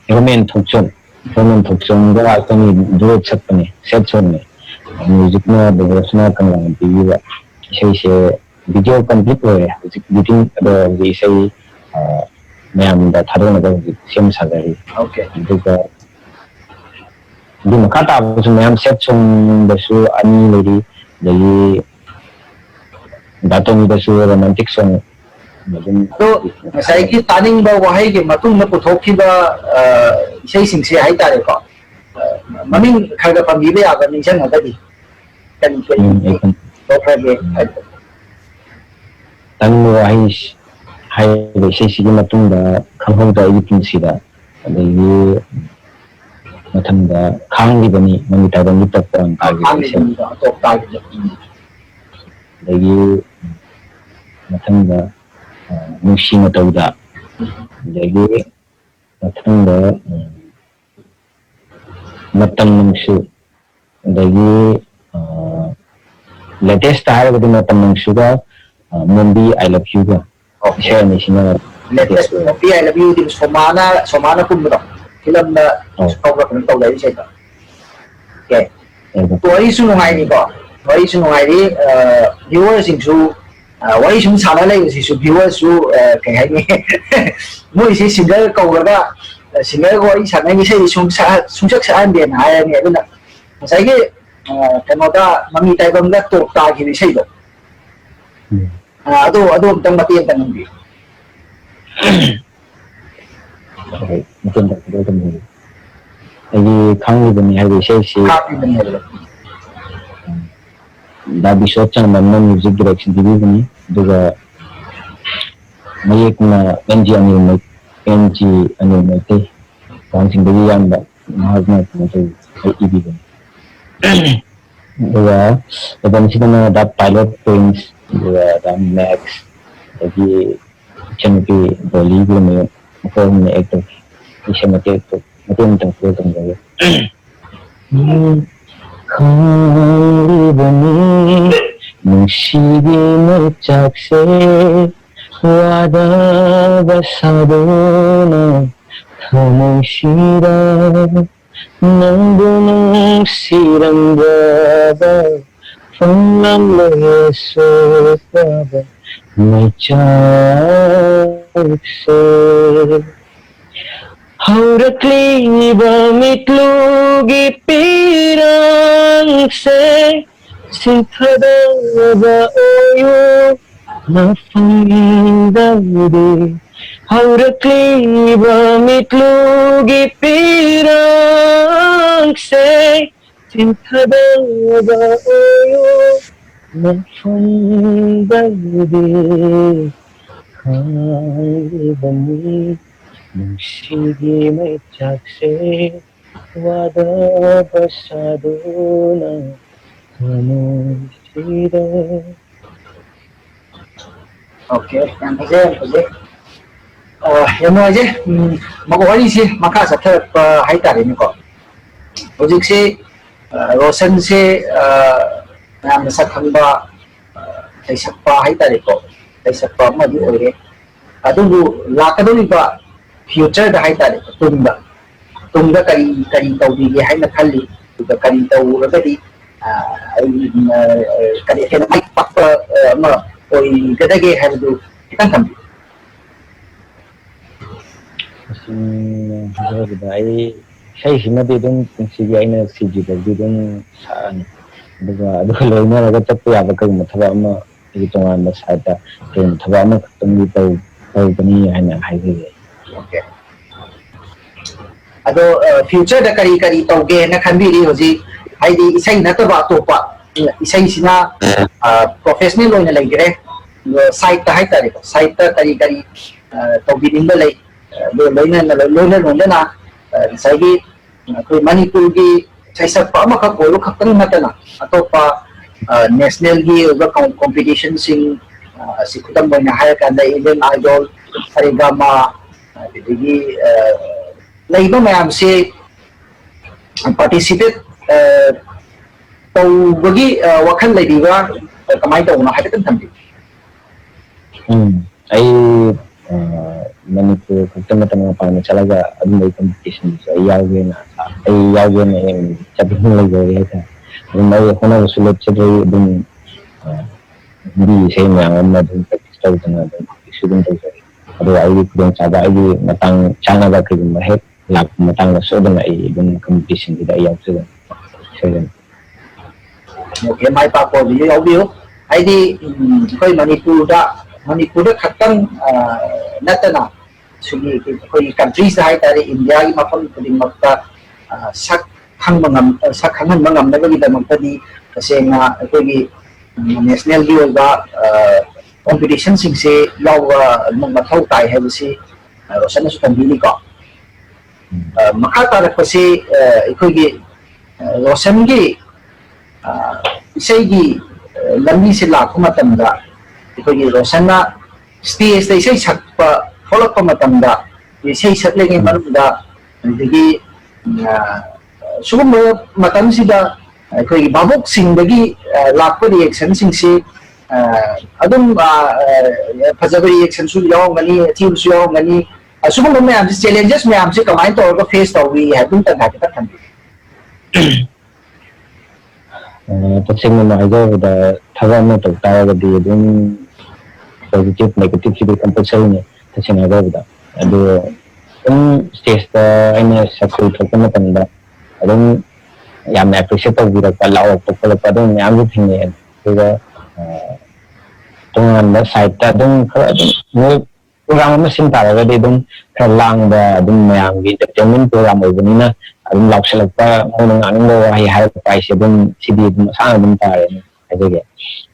ꯔꯣꯃꯦꯟ ꯊꯣꯛꯆꯣꯝꯒ ꯑꯩꯈꯣꯏꯅꯤ ꯗꯨꯋꯦꯠ ꯁꯛꯄꯅꯦ ꯁꯦꯠ ꯁꯣꯡꯅꯦ ꯃ꯭ꯌꯨꯖꯤꯛꯅ ꯕꯕꯁꯅꯥ ꯀꯪꯂꯥꯅ ꯄꯤꯕꯤꯕ ꯏꯁꯩꯁꯦ ꯚꯤꯗꯤꯑꯣ ꯀꯝꯄ꯭ꯂꯤꯠ ꯑꯣꯏꯔꯦ ꯍꯧꯖꯤꯛ ꯏꯗꯤꯇꯤꯡ ꯑꯗꯣ ꯍꯧꯖꯤꯛ ꯏꯁꯩ ꯃꯌꯥꯝꯗ ꯊꯥꯗꯣꯛꯅꯕ ꯍꯧꯖꯤक ꯁꯦꯝ ꯁꯥꯖꯔꯤ ꯑꯗꯨꯒ ꯑꯗꯨ ꯃꯈꯥ ꯇꯥꯕꯁꯨ ꯃꯌꯥꯝ ꯁꯦꯠ ꯁꯣꯡꯗꯁꯨ 2 ꯂꯩꯔꯤ ꯑꯗꯒꯤ ꯗꯥꯇꯣꯅꯤꯗꯁꯨ ꯔꯣꯃꯥꯟꯇꯤꯛ ꯁꯣꯡ ꯑꯗꯨꯝ ꯑꯗꯣ ꯉꯁꯥꯏꯒꯤ ꯇꯥꯅꯤꯡꯕ ꯋꯥꯍꯩꯒꯤ ꯃꯇꯨꯡꯗ ꯄꯨꯊꯣꯛꯈꯤꯕ ꯏꯁꯩꯁꯤꯡꯁꯦ ꯍꯥꯏꯇꯥꯔꯦꯀꯣ ꯃꯃꯤꯡ ꯈꯔ ꯄꯟꯕꯤꯕ ꯌꯥꯕ ꯅꯤꯡꯁꯤꯡꯉꯒꯗꯤ ꯀꯔꯤ ꯀꯔꯤ ꯄꯨꯊꯣꯛꯈ꯭ꯔꯒꯦ ꯍꯥꯏꯕꯗꯣ ꯇꯥꯅꯤꯡꯕ ꯋꯥꯍꯩ ꯍꯥꯏꯔꯤꯕ ꯏꯁꯩꯁꯤꯒꯤ ꯃꯇꯨꯡꯗ ꯈꯪꯍꯧꯗ ꯑꯩꯒꯤ ꯄꯨꯟꯁꯤꯗ ꯑꯗꯒꯤ ꯃꯊꯪꯗ ꯈꯥꯡꯂꯤꯕꯅꯤ ꯅꯪꯒꯤ ꯇꯥꯏꯕꯪꯒꯤ ꯇꯣꯞꯄ ꯇꯥꯈꯤꯕ ꯏꯁꯩ ꯑꯗꯒꯤ ꯃꯊꯪꯗ ꯅꯨꯡꯁꯤ ꯃꯇꯧꯗ ꯑꯗꯒꯤ ꯃꯊꯪꯗ ꯃꯇꯝ ꯅꯨꯡꯁꯨ ꯑꯗꯒꯤ ꯂꯦꯇꯦꯁꯇ ꯍꯥꯏꯔꯒꯗꯤ ꯃꯇꯝ ꯅꯨꯡꯁꯨꯒ ꯃꯣꯝꯕꯤ ꯑꯥꯏ ꯂꯚ ꯌꯨꯒ ꯏꯁꯩ ꯑꯅꯤꯁꯤꯅ ꯂꯦꯇꯦꯁ ꯃꯣꯝꯕꯤ ꯑꯥꯏ ꯂꯚ ꯌꯨꯗꯤ ꯁꯣꯃꯥꯅ ꯀꯨꯝꯕꯗꯣ ꯐꯤꯂꯝꯗ ꯀꯧꯕ꯭ꯔꯥ ꯀꯩꯅꯣ ꯇꯧꯗꯥꯏ ꯏꯁꯩꯗꯣ ꯋꯥꯔꯤꯁꯨ ꯅꯨꯡꯉꯥꯏꯔꯤꯀꯣ ꯋꯥꯔꯤꯁꯨ ꯅꯨꯡꯉꯥꯏꯔꯤ ꯚꯤꯌꯨꯋꯔꯁꯤꯡꯁꯨ ꯋꯥꯔꯤ ꯁꯨꯝ ꯁꯥꯟꯅ ꯂꯩꯕꯁꯤꯁꯨ ꯚꯤꯌꯨꯋꯔꯁꯨ ꯀꯩ ꯍꯥꯏꯅꯤ ꯃꯣꯏꯁꯤ ꯁꯤꯡꯒꯔ ꯀꯧꯔꯒ ꯁꯤꯡꯒꯔꯒ ꯋꯥꯔꯤ ꯁꯥꯟꯅꯩ ꯏꯁꯩ ꯁꯨꯡꯁꯛ ꯁꯛꯍꯟꯗꯦꯅ ꯍꯥꯏꯔꯅꯤ ꯑꯗꯨꯅ ꯉꯁꯥꯏꯒꯤ ꯀꯩꯅꯣꯗ ꯃꯃꯤ ꯇꯥꯏꯕꯪꯗ ꯇꯣꯞ ꯇꯥꯈꯤꯕ ꯏꯁꯩꯗꯣ ꯑꯗꯨ ꯑꯝꯇꯪ ꯃꯇꯦꯛ ꯑꯃꯇ ꯅꯝꯕꯤꯌꯨ ꯑꯩꯒꯤ ꯈꯪꯂꯤꯕꯅꯤ ꯍꯥꯏꯕ ꯏꯁꯩꯁꯤ ꯗꯥ ꯕꯤꯁꯣꯞ ꯆꯥꯟꯗꯝꯅ ꯃ꯭ꯌꯨꯖꯤꯛ ꯗꯤꯔꯦꯛꯁꯟ ꯄꯤꯕꯤꯕꯅꯤ ꯑꯗꯨꯒ ꯃꯌꯦꯛꯅ NG ꯑꯅꯤꯜ ꯃꯩꯇꯩ ꯋꯥꯡꯖꯤꯡꯗꯒꯤ ꯌꯥꯟꯕ ꯃꯍꯥꯛꯅ ꯀꯩꯅꯣ ꯇꯧꯕ ꯏꯕꯤꯕꯅꯤ ꯑꯗꯨꯒ ꯑꯦꯜꯕꯝꯁꯤꯗꯅ ꯗ ꯄꯥꯏꯂꯣꯠ ꯄ꯭ꯔꯤꯟꯁ ꯑꯗꯨꯒ ꯗ ꯃꯦꯛꯁ ꯑꯗꯒꯤ ꯏꯆꯟꯅꯨꯄꯤ ꯗꯣꯂꯤꯒꯨꯝꯕ ꯃꯈꯣꯏ ꯑꯍꯨꯝꯅ ꯑꯦꯛ ꯇꯧꯈꯤ ꯏꯁꯩ ꯃꯇꯦꯛ ꯑꯃꯇꯪ ꯄ꯭ꯂꯦ ꯇꯧꯖꯒꯦ ꯈꯪꯂꯤꯕꯅꯤ ꯅꯨꯡꯁꯤꯕꯤ ꯃꯩꯆꯥꯛꯁꯦ ꯋꯥꯗꯕ ꯁꯥꯗꯨꯅ ꯊꯃꯣꯏꯁꯤꯗ ꯅꯪꯕꯨ ꯅꯨꯡꯁꯤꯔꯝꯗꯕ ꯐꯪꯂꯝꯂꯣꯏꯁꯨ ꯐꯕ ꯃꯩꯆꯥꯛꯁꯦ ꯍꯧꯔꯛꯂꯤꯕ ꯃꯤꯠꯂꯨꯒꯤ ꯄꯤꯔꯥꯡꯁꯦ ꯁꯤꯟꯊꯗꯕ ꯑꯣꯏꯌꯨ Mafangdade haurakliba mitlugi pirang se cinthadaba oyo mafangdade kaibani nungsigi may chakse wada pasaduna kanusida. Okay, yang fazay. Yan mo aja, mag-wari si makasa third hay tari ni ko. Project si Rosen si na sa khamba ay sakpa hay tari ko. Ay sakpa mo di ore. Adu lakado ni ba future da hay tari ko tungda kari tawdi hay na khali tuga kari taw ragadi ay kari ken ay pak ma oy kadage habdu kitang kambi. Ay isaysimadi dun sige ay na CGW dun saan aduga loinaraga chappa yaba kaguma thaba ama tonganda sata kaguma thaba ama khatamgi tawbani haina haibige. Okay. Ado future da kari tawge na khanbiri hoji haidi isay nataba atopa isay sina professional oina laigire site ta haitari site ta kari tawbininda lay loina na sagi koi Manipur gi saisa pa maka ko khakang natana atopa national gi oga competition sing sikudam boina haya kanda Indian Idol sarigama digi laiba mayam se participate tawbagi wakhan laibiba kamai tawna haitatan thambi. Ay Manipur kagtama-tama pa na talaga may competition so ay yawin na yung sabi mo lang gawin ito may ako na sulit sa rin dun hindi sa inyo ang dun practice tayo na dun isudin tayo ado ay dun sabi ay matang sana ba kayo mahit lak matang na so dun ay dun competition kita ayaw sa dun okay may pa po di yaw ay di koy Manipur da khatang natana sugi koi countries da tari India gi mapang puding magta sakhangan mangam na gi da magtadi kasi nga koi national gi ba competition sing se yaw magmathaw tai hai si rosan su tambili ko makata kasi koi gi rosan gi isay gi lambi sila kumatanda koi gi rosan na stage da isay sakpa follow pa matanda isay sakling yung manunda digi sugmo matam sida koi babok sing dagi lakpa reaction sing si adum phajaba reaction su yaw ngani team su yaw ngani sugmo mayam challenges mayam se kamai to ga face to we have dun ta than tasing mo maigo da thawa mo to tawa di dun positive negative sidi compulsory ne tasing aga da ado stage ta aina sakul thok na tanda adum yam appreciate to bira pa law to ko pa dun yam thing ne ga tongan da site ta dun mo program ma sin ta ga de dun lang da dun mayam gi entertainment program obani na adum law select pa mo nang anong lo hai pa se dun sidi dun sa dun ta ne age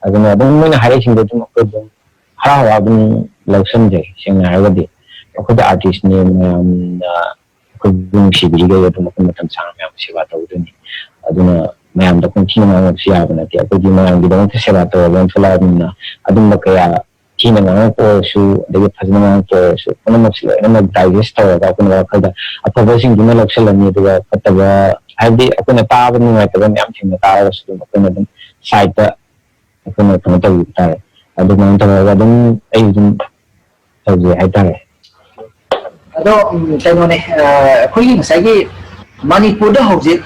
adum mo na hari sing dun ko dun harawa dun lausan jay sing na ga di ko da artist ne ko dun sibili ga dun ko matan sang mayam siwa to dun aduna mayam da kun tina ma siya ba na ti ko di mayam gi dun siwa to lan fala dun na adum ba kaya tina na ko su de phajna na ko su kono ma sila na mag digest to ga kun ga kada apaba sing dun lausan ni da pataba hadi ako na ta ba ni ma ta mayam sing na ta su ko na dun site ta ko na to ta ado nang tawa dun ay dun tawi ay tare ado tayo ne koi masagi Manipur da hojik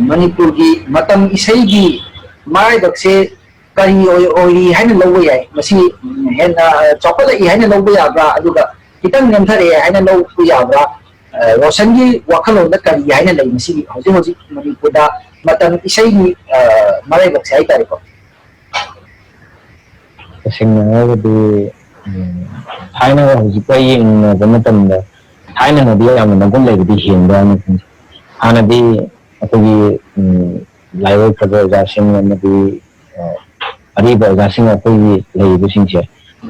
Manipur gi matam isay gi mai dakse kari oi haina lowe yai masi hen chopala I haina lowe ya bra aduga kitang nem thare haina lowe ya bra rosan gi wakalo da kari haina lai masi hojik Manipur da matam isay gi mai dakse ai tare ko tasengna haragadi thaina hojikka yengnaba matamda thaina nadi yamna magun laibadi henba na khanjai hanadi akogi laiwai khaba jasing amadi ariba jasing akogi laibasingse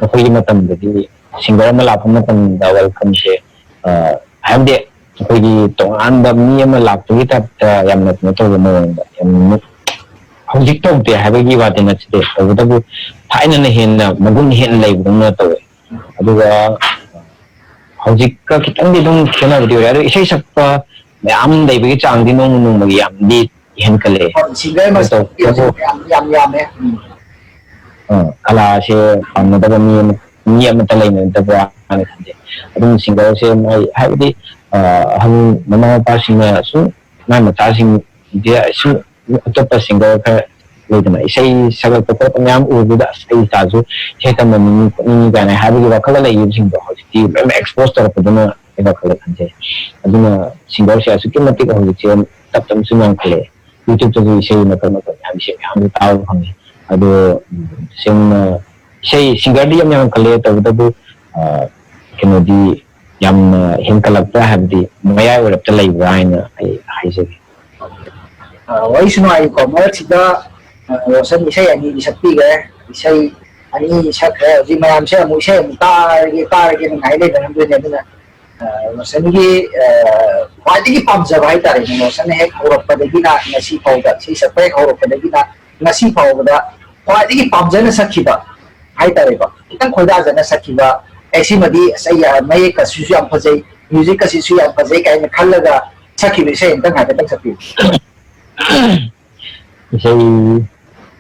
akogi matamdadi singer ama lakpa matamda welcome se habde akogi tonganba mi ama lakpagi tapta yamna tawba mawangda yamna hojik tawde habagi wate nachde tawdabu thaina na henna magun hen laibuna tawe aduga hojikka kitangdi dum khenabdi ore adu isai sakpa mayam laibagi changdi nong magi yamdi hen kale singer mas yam kala se pamnadaba mi amata laina tabwa ana khande adum singer se mai habdi han mama pasina su mai mata sing dia su atapa singer ka leidana isai sagal ko pamyam ubuda sai tazu chetam ni gana habdi wakala lai using the hojiti expose tor paduna eba kala khande aduna singer se asuki matik hojiti taptam sunang kale YouTube to isai makal makal hamse ham taw hangi ado sing sei singer di yang kale tabu kenodi yang hinkalapta habdi maya urapta lai braina ai haise wai sino ai ko ma chida rosan isai ani disakti ga isai ani sakha ji mayam se mu se mu tar ge ngai le dan du ne na rosan gi kwadi gi pam ja bai tare rosan he khorap pa de gi na ngasi pau da si sa pe khorap pa de gi na ngasi pau da kwadi gi pam ja na sakhiba hai tare ba kitang khoida ja na sakhiba ऐसी मदी सही मैं का सुसु am phajai music ka susu am phajai kai na khallaga sakhi bi sai tang ha ta sakhi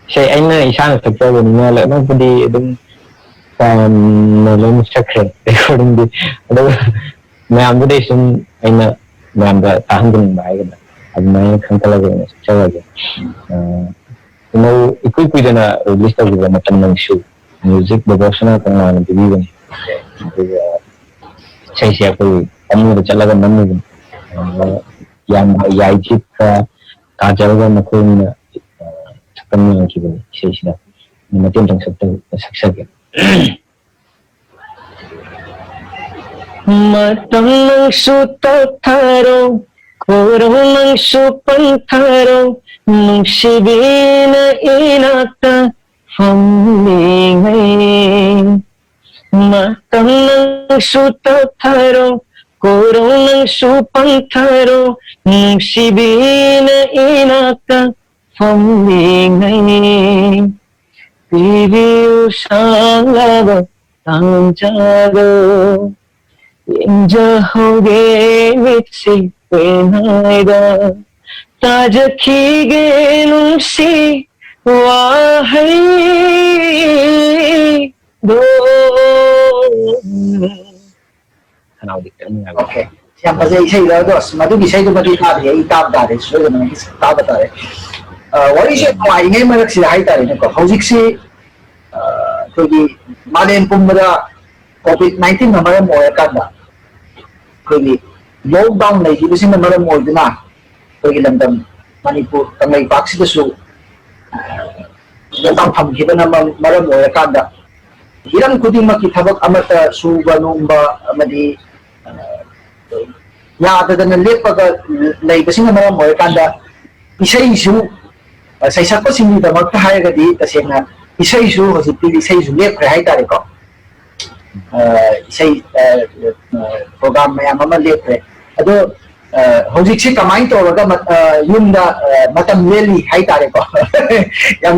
sei aina isana sakta ni na la no pudi dum no lem sakre recording di ado मैं am bude sun aina मैं am da tahan dum bai ga ab मैं khantala ga sakta ga no ikui kui dana release ta ga matam nang show music devotional ka na di ga saya siapa kamu udah jalan mana yang ya ijib kajar kan aku ni kami yang kita saya sudah mungkin tentang sukses ya matang suto tharo korong supantaro mungsibina inata fammingai matang suto tharo korong supantaro mungsibina inata fammingai piviu sangago tanjago injahoge mitsi penaida tajkhige nungsi wahai do Kenal dikit okay siapa saya isai lah dos madu isai tu madu tab ya tab dari sudah mana tab dari wari saya kau ingat mana sih hai tadi ni kau hujik sih kau malam pun COVID-19 nama mau ya kan dah kau lockdown lagi di sini nama mau itu nah kau dalam Manipur tangai vaksin tu su dalam ham kita nama mau ya kan dah hilang kuding maki tabak amata su banumba amadi ya ada dengan lepas lagi kesini nama mau kan dah isai isu saya siapa sini dah mak tahaya gadi tasnya isai isu harus pilih isai isu lepas hai tadi kau isai program yang mama lepas itu hujik sih kamai tu orang yunda macam leli hai tadi kau yang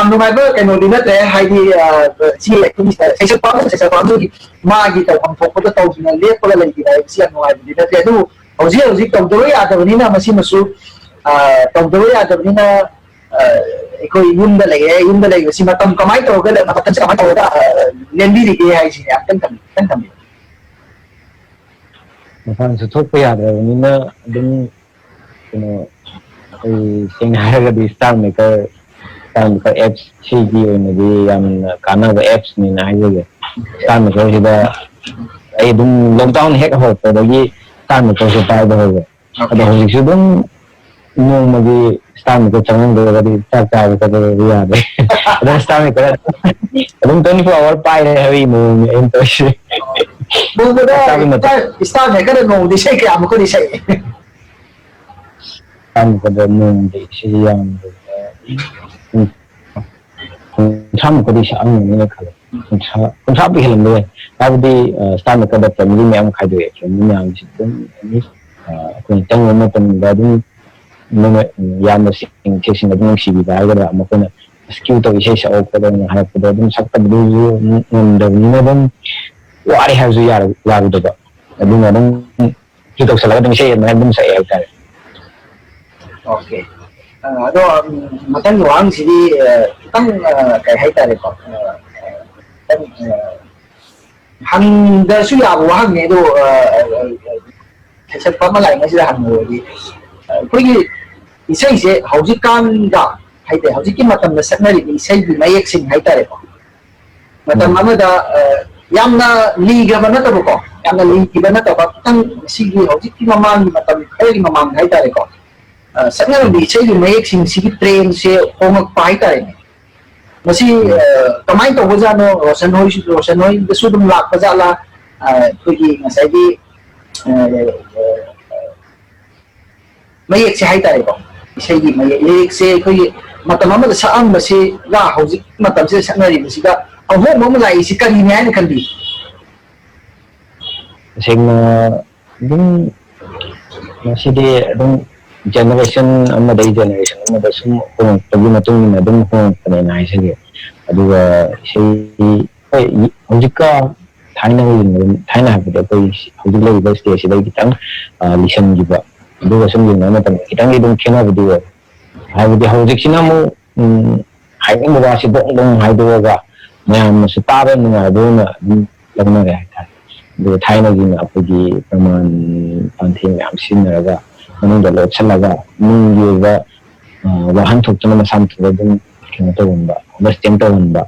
numai ber kena dinat hai di si saya siapa tu magi tahu kamu fokus tu tahu sini lepas lagi si yang numai dinat itu hujik tahu tu ya ada ni na masih masuk tahu tu ya ada ni na ikut yunda lagi si macam kamai tu kan macam kamai tu dah lendi di hai sini kan kami Mafan sutok ya ada ni na dum sing harga di star maker apps CG ni di yang karena apps ni na aja star maker sudah dum lockdown hack ho to lagi star maker sudah ada ho ada ho sudah ꯅꯣꯡꯃꯒꯤ ꯁ꯭ꯇꯥꯔꯃꯤꯛꯇ ꯆꯪꯉꯝꯗ꯭ꯔꯒꯗꯤ ꯆꯥꯛ ꯆꯥꯕ ꯈꯣꯠꯄꯗꯤ ꯌꯥꯗꯦ ꯑꯗꯨꯝ ꯁ꯭ꯇꯥꯔꯃꯤꯛꯇ ꯑꯗꯨꯝ 24 hour ꯄꯥꯏꯔꯦ ꯍꯥꯏꯕꯒꯤ ꯃꯑꯣꯡꯅꯤ ꯑꯩꯅ ꯇꯧꯔꯤꯁꯦ ꯅꯣꯡꯃꯗ ꯆꯥꯛ ꯆꯥꯕꯒꯤ ꯃꯇꯝ ꯏꯁꯇꯥꯔ ꯃꯦꯀꯔꯗ ꯅꯣꯡꯃꯗ ꯏꯁꯩ ꯀꯌꯥꯃꯨꯛꯀꯗꯤ ꯁꯛꯏ? ꯁ꯭ꯇꯥꯔꯃꯤꯛꯇ ꯅꯣꯡꯃꯗ ꯏꯁꯩ ꯌꯥꯝꯗ꯭ꯔꯕꯗ 30-muꯛꯀꯗꯤ ꯁꯛꯑꯝꯒꯅꯤꯅ ꯈꯜꯂꯦ 30 ꯍꯦꯜꯂꯝꯕ ꯌꯥꯏ ꯍꯥꯏꯕꯗꯤ ꯁ꯭ꯇꯥꯔꯃꯤꯛꯀꯗ ꯐꯦꯃꯤꯂꯤ ꯃꯌꯥꯝ ꯈꯥꯏꯗꯣꯛꯑꯦ ꯐꯦꯃꯤꯂꯤ ꯃꯌꯥꯝꯁꯤ ꯑꯗꯨꯝ ꯑꯩꯈꯣꯏꯅ ꯆꯪꯕ ꯃꯇꯝꯗ ꯑꯗꯨꯝ ꯃꯣꯏꯅ ꯌꯥꯝꯅ ꯁꯦꯛꯁꯤꯡ ꯑꯗꯨꯝ ꯅꯨꯡꯁꯤꯕꯤꯕ ꯍꯥꯏꯒꯗ꯭ꯔꯥ ꯃꯈꯣꯏꯅ ꯀ꯭ꯌꯨ ꯇꯧ ꯏꯁꯩ ꯁꯛꯑꯣ ꯈꯣꯠꯂꯣꯅ ꯍꯥꯏꯔꯛꯄꯗ ꯑꯗꯨꯝ ꯁꯛꯇꯕꯗꯨꯁꯨ ꯉꯝꯗꯕꯅꯤꯅ ꯑꯗꯨꯝ ꯋꯥꯔꯦ ꯍꯥꯏꯕꯁꯨ ꯌꯥꯔꯨꯗꯕ ꯑꯗꯨꯅ ꯑꯗꯨꯝ ꯀ꯭ꯌꯨ ꯇꯧꯁꯜꯂꯒ ꯑꯗꯨꯝ ꯏꯁꯩ ꯑꯗꯨꯃꯥꯏꯅ ꯑꯗꯨꯝ ꯁꯛꯑꯦ ꯍꯥꯏꯇꯥꯔꯦ. Okay. Ado matang wang sidi kitang kay haytare ko. Kitang hangda su ya wang ne do sa pamalay nga sila hangdo di. Kuigi isay se haujikan da hayte haujiki matam na saknari isay bi mayek sing haytare ko. Matam amada yamna liga ba na to ko. Yamna liga na to ba kitang sige haujiki mamang matam kay mamang haytare ko. Saknarandi isaygi mayeksim sigi train se hongakpa haitare masi kamai tawbajano Roshan Hoy da su dum lakpa jala koigi ngasaygi mayek se haitare ko isaygi mayek se koigi matam amada saam basi la hojik matam se saknari basiga ahom mama lai si kani ne ana kandi Sehingga dum masih dum generation amadai generation amada sum hongpagi matung ina dum hongpane na haisage aduga sei hojika thaina habida koi hojik laiba stage dai kitang listen giba aduga sum yengna matam kitang dum khena budu habidi hojik sina mu haini muga si dong haidoga mayam su taba ninga dona lagna re haita do thaina gi na apagi praman panthi yam sinaraga manungda lotchalaga munggiba wahan thokchana masam thudum kino tawunba understand tawunba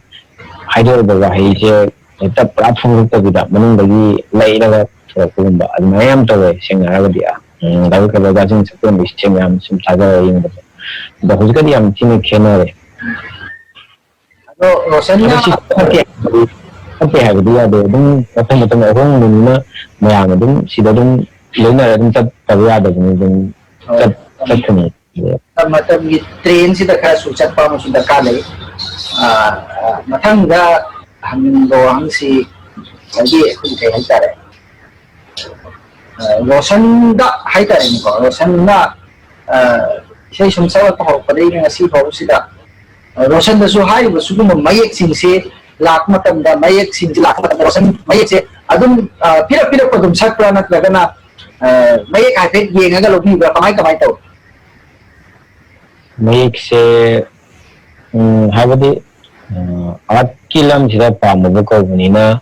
haidorba wahaise eta platform tabida manungdagi lairaga thokugumba admayam tawe sengaragadi daw kabaga jing sapon istem yam sum saga yingba da hojikadi yam chine khenare ado Roshanna okay habidi ya do dum matam ahong munna mayam dum sida dum loina dum tat tabya da dum tatthani matam gi train sida kha suchat pa mo sida kalai mathangda hangdo hangsi agi kun kai haitare Roshan da haitare ni ko Roshan na sei sumsawa ko padai nga si ho sida Roshan da su hai ba su mo mayek sing se lak matam da mayek sing lak matam Roshan mayek se adum pira padum sakra na lagana mayek haipet yengaga lobi ba kamai taw mayek se habadi art kilam sida pamuba ko bunina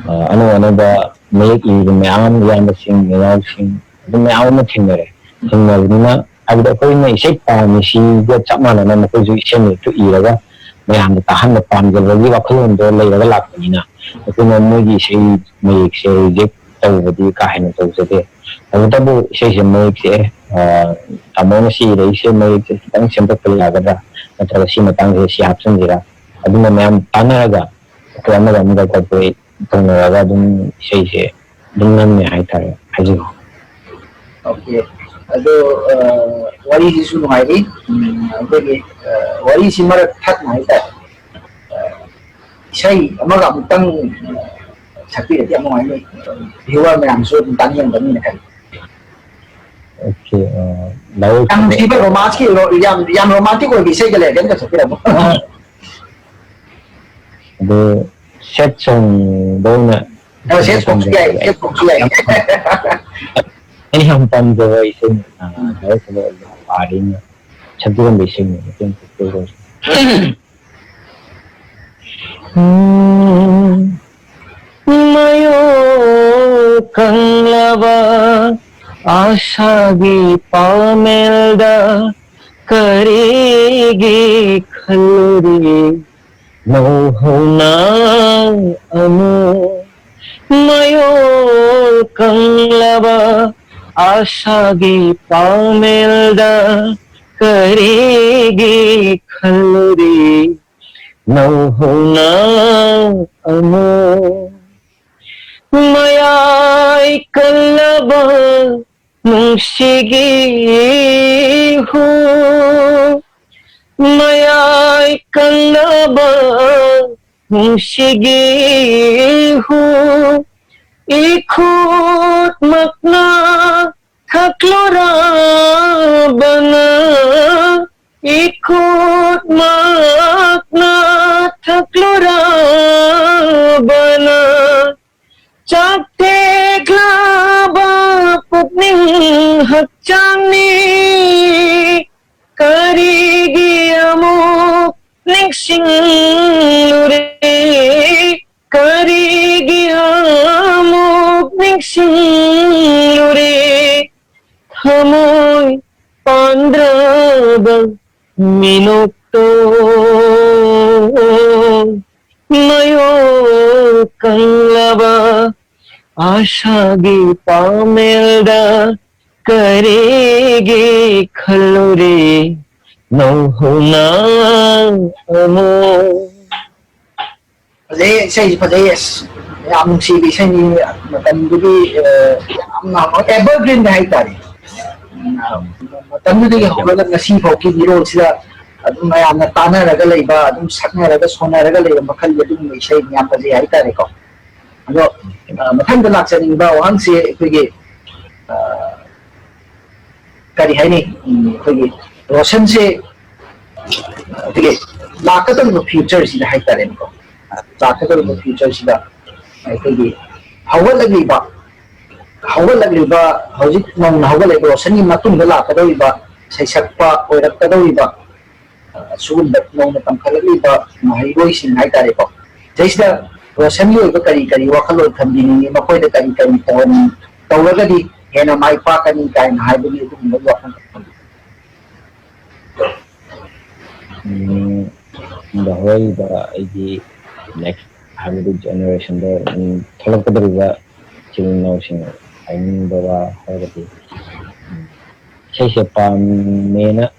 ano ba mayek i mayam yam sing yaw sing dum mayam ma thingare bunina abda ko na isai pam si ga chamana na ko ju isai to iraga mayam ta han pam ga gi wa khulon do leiraga laknina ko na mo gi sei mayek se je tawdi ka hen to jade abu sei mayek se amona si rei se mayek se tang sempa pelaga natra si matang si hapsan jira aduna mayam tanaraga ko amaga ko pe tonaraga dum sei se dingan me haitare haji okay ado wari si su ngai ri ade wari si mar that nai ta sai amaga mutang sakti de amo ngai hiwa me am so tang yang dami na kan okay law yang si ba romance ki yang romantic ko sai gale den ka sakti mo the set song dona set song ki any ham pam the voice in law so aring chadum bising tin ko mayo kanglava ashagi pamelda karegi khaluri mohona anu mayo kanglava ashagi pamelda करेगी खलरे नौहुना अमो मयाई कल्लबा नुंशिगी हो मयाई कल्लबा नुंशिगी हो ikut makna taklora bana ikut makna taklora bana capte glaba putning hakchani karigi amuk ningsing lure karigi amuk ningsing lure thamoy pandraba minuto mayo kanglaba ashagi pamelda karegi khalure nauhuna amo Fazay, say, Fazayes. Ang CV sa ni matanduli, evergreen na haitari. Matanduli yung huwag na sipaw, kiniro sila, at maya na tana ragalay ba, at sakna ragas, hona ragalay, makalya dun may siya niya Fazay haitari ko. Ano, matandalak sa ning ba, wang si, kuigi, kari hai ni, kuigi, Roshan si, kuigi, lakatan mo future sila haitari ko. Practical future sida ꯑꯩꯈꯣꯏꯒꯤ ꯍꯧꯒꯠꯂꯛꯂꯤꯕ ꯍꯧꯖꯤꯛ ꯅꯧꯅ ꯍꯧꯒꯠꯂꯛꯏꯕ ꯔꯣꯁꯟꯒꯤ ꯃꯇꯨꯡꯗ ꯂꯥꯛꯀꯗꯧꯔꯤꯕ ꯁꯩꯁꯛꯄ ꯑꯣꯏꯔꯛꯀꯗꯧꯔꯤꯕ ꯁꯤꯒꯨꯝꯕ ꯅꯧꯅ ꯇꯝꯈꯠꯂꯛꯂꯤꯕ ꯃꯍꯩꯔꯣꯏꯁꯤꯡ ꯍꯥꯏꯇꯥꯔꯦꯀꯣ ꯁꯤꯗꯩꯁꯤꯗ ꯔꯣꯁꯟꯒꯤ ꯑꯣꯏꯕ ꯀꯔꯤ ꯋꯥꯈꯜꯂꯣꯟ ꯊꯝꯕꯤꯅꯤꯡꯉꯤ ꯃꯈꯣꯏꯗ ꯀꯔꯤ ꯇꯧꯔꯒꯗꯤ ꯍꯦꯟꯅ ꯃꯥꯏ ꯄꯥꯛꯀꯅꯤ ꯀꯥꯏꯅ ꯍꯥꯏꯕꯒꯤ ꯑꯗꯨꯒꯨꯝꯕ ꯋꯥꯈꯜ ꯍꯧꯔꯛꯏꯕ ꯑꯩꯒꯤ next habit generation da tholak kadariba chilno sing ainin bawa harati se pamena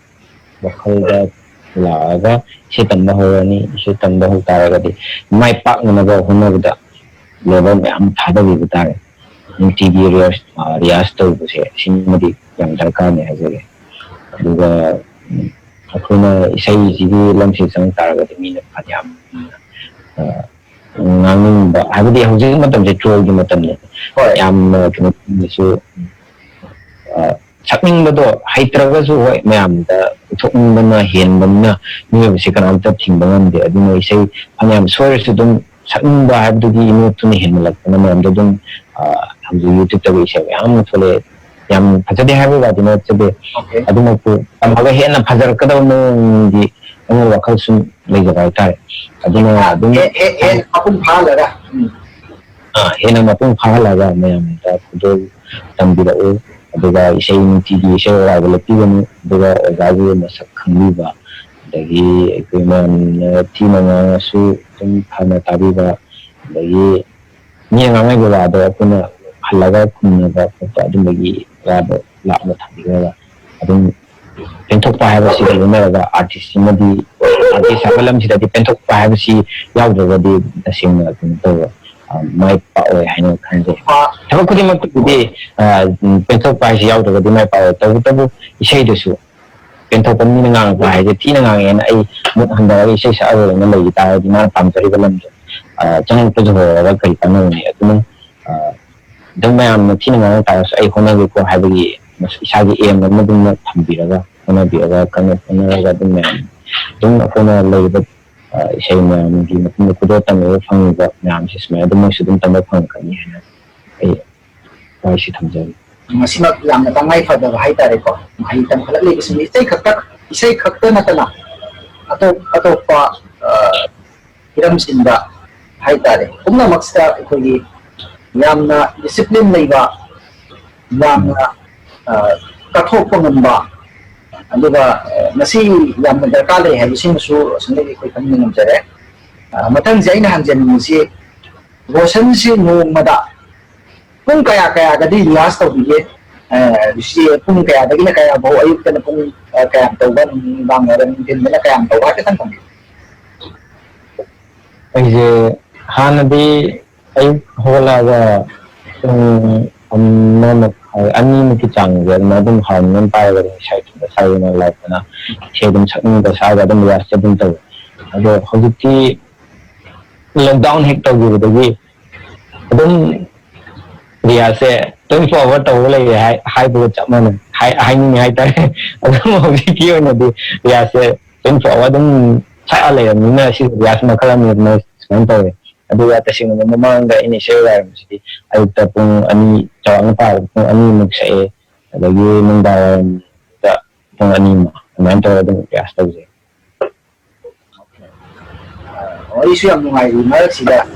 bakhalda laaga se tamba horani se tamba ho taragadi mai pak na ba honabda level me am thada bi bitare tv riyas to se sinmadi yang darkar ne hajere duga akuna isai jibi lamsi sang taragadi mina phadyam ngang ba habidi hojik matam je trol gi matam ne yam kino su sakning bado haitraga su hoi mayam da thokning bana hen bana ni se kan anta thingbangan de adino isai anyam soir su dum sakning ba habdu gi inu tuni hen malak na mayam da dum hamju youtube ta isai yam thole yam phajade habu ba dino chebe adino ku amaga hen na phajar kadaw no gi amu wakhal sun leijabai tai aduna adum mapung phalaga hena mapung phalaga mayam da khudol tambirao aduga isai nitigi isai raga lepigani aduga ogaji masak khangbiba dagi equipment timanga su tum phana tabiba dagi ni ngangai gola da apuna halaga kunna ba photo adum dagi rado lakna thabiga adum penthokpa haibasi da lunaga artist madi artist hagalam sida di penthokpa haibasi yaudragadi tasingna kunto mai pa oi haino khanje thaba khudi mak di penthokpa haisi yaudragadi mai pa tabu isai desu penthokpa ni ngang pa haisi tina ngang en ai mut handa ri isai sa aro na lei ta di na pam tari balam chang to jo ra kai pano ni atun dum mayam tina ngang ta ai hona ko haibagi isagi em na dum thambiraga hona biraga kana hona dum dum hona leiba isai mayam gi matum ko do tam e phangba mayam si smai dum su dum tam phang kani hana ai pai si thamjari masima yamna tangai fada haitare ko mai tam khala le bismi isai khakta natana ato pa hiram sinda haitare kumna maksta khoi yamna discipline leiba yamna kathok ngamba aduga nasi yamna darkar le haibising su sangai khoi kan ngam jare mathang jaina hanjen si Roshan si no mada kung kaya gadi last of the si pung kaya lagi na kaya bawa ayub ka na pung kaya tawban bang orang din na kaya tawa ka tang ꯑꯩꯁꯦ ꯍꯥꯟꯅꯗꯤ ꯑꯌꯨꯛ ꯍꯧꯒꯠꯂꯛꯑꯒ ꯄꯨꯡ ꯑꯃ ꯃꯈꯥꯏ ꯑꯅꯤꯃꯨꯛꯀꯤ ꯆꯥꯡꯁꯦ ꯑꯗꯨꯝ ꯍꯥꯔꯃꯣꯅꯤꯌꯝ ꯄꯥꯏꯔꯒ ꯑꯗꯨꯝ ꯏꯁꯩ ꯁꯛꯑꯦꯅ ꯂꯥꯛꯇꯅ ꯏꯁꯩ ꯑꯗꯨꯝ ꯁꯛꯅꯤꯡꯕ ꯁꯛꯑꯒ ꯑꯗꯨꯝ ꯔꯤꯌꯥꯁꯁꯦ ꯑꯗꯨꯝ ꯇꯧꯋꯦ ꯑꯗꯣ ꯍꯧꯖꯤꯛꯇꯤ ꯂꯣꯛꯗꯥꯎꯟ ꯍꯦꯛ ꯇꯧꯈꯤꯕꯗꯒꯤ ꯑꯗꯨꯝ ꯔꯤꯌꯥꯁꯁꯦ 24 ꯑꯋꯥꯔ ꯇꯧꯕ ꯂꯩꯔꯦ ꯍꯥꯏꯕꯒ ꯆꯞ ꯃꯥꯟꯅꯩ ꯍꯥꯏꯅꯤꯡꯉꯦ ꯍꯥꯏꯇꯥꯔꯦ ꯑꯗꯨꯝ ꯍꯧꯖꯤꯛꯀꯤ ꯑꯣꯏꯅꯗꯤ ꯔꯤꯌꯥꯁꯁꯦ 24 ꯑꯋꯥꯔ ꯑꯗꯨꯝ ꯁꯛꯑ ꯂꯩꯔꯕꯅꯤꯅ ꯁꯤ ꯔꯤꯌꯥꯁ ꯃꯈꯜ ꯑꯃꯅꯤ ꯁꯨꯃꯥꯏꯅ ꯇꯧꯋꯦ ꯑꯗꯨꯒ ꯇꯁꯦꯡꯅ ꯃꯃꯥꯡꯗ ꯑꯩꯅ ꯏꯁꯩ ꯋꯥꯏꯔꯝꯕꯁꯤꯗꯤ ꯑꯌꯨꯛꯇ ꯄꯨꯡ 2 ꯆꯥꯎꯔꯥꯛꯅ ꯄꯥꯔꯒ ꯄꯨꯡ 2ꯃꯨꯛ ꯁꯛꯑꯦ ꯑꯗꯒꯤ ꯅꯨꯡꯗꯥꯡꯋꯥꯏꯔꯝꯗ ꯄꯨꯡ 2 ꯑꯗꯨꯃꯥꯏꯅ ꯇꯧꯔꯒ ꯑꯗꯨꯝ ꯔꯤꯌꯥꯁ ꯇꯧꯖꯩ ꯑꯩꯁꯨ ꯌꯥꯝ ꯅꯨꯡꯉꯥꯏꯔꯤ ꯃꯔꯛꯁꯤꯗ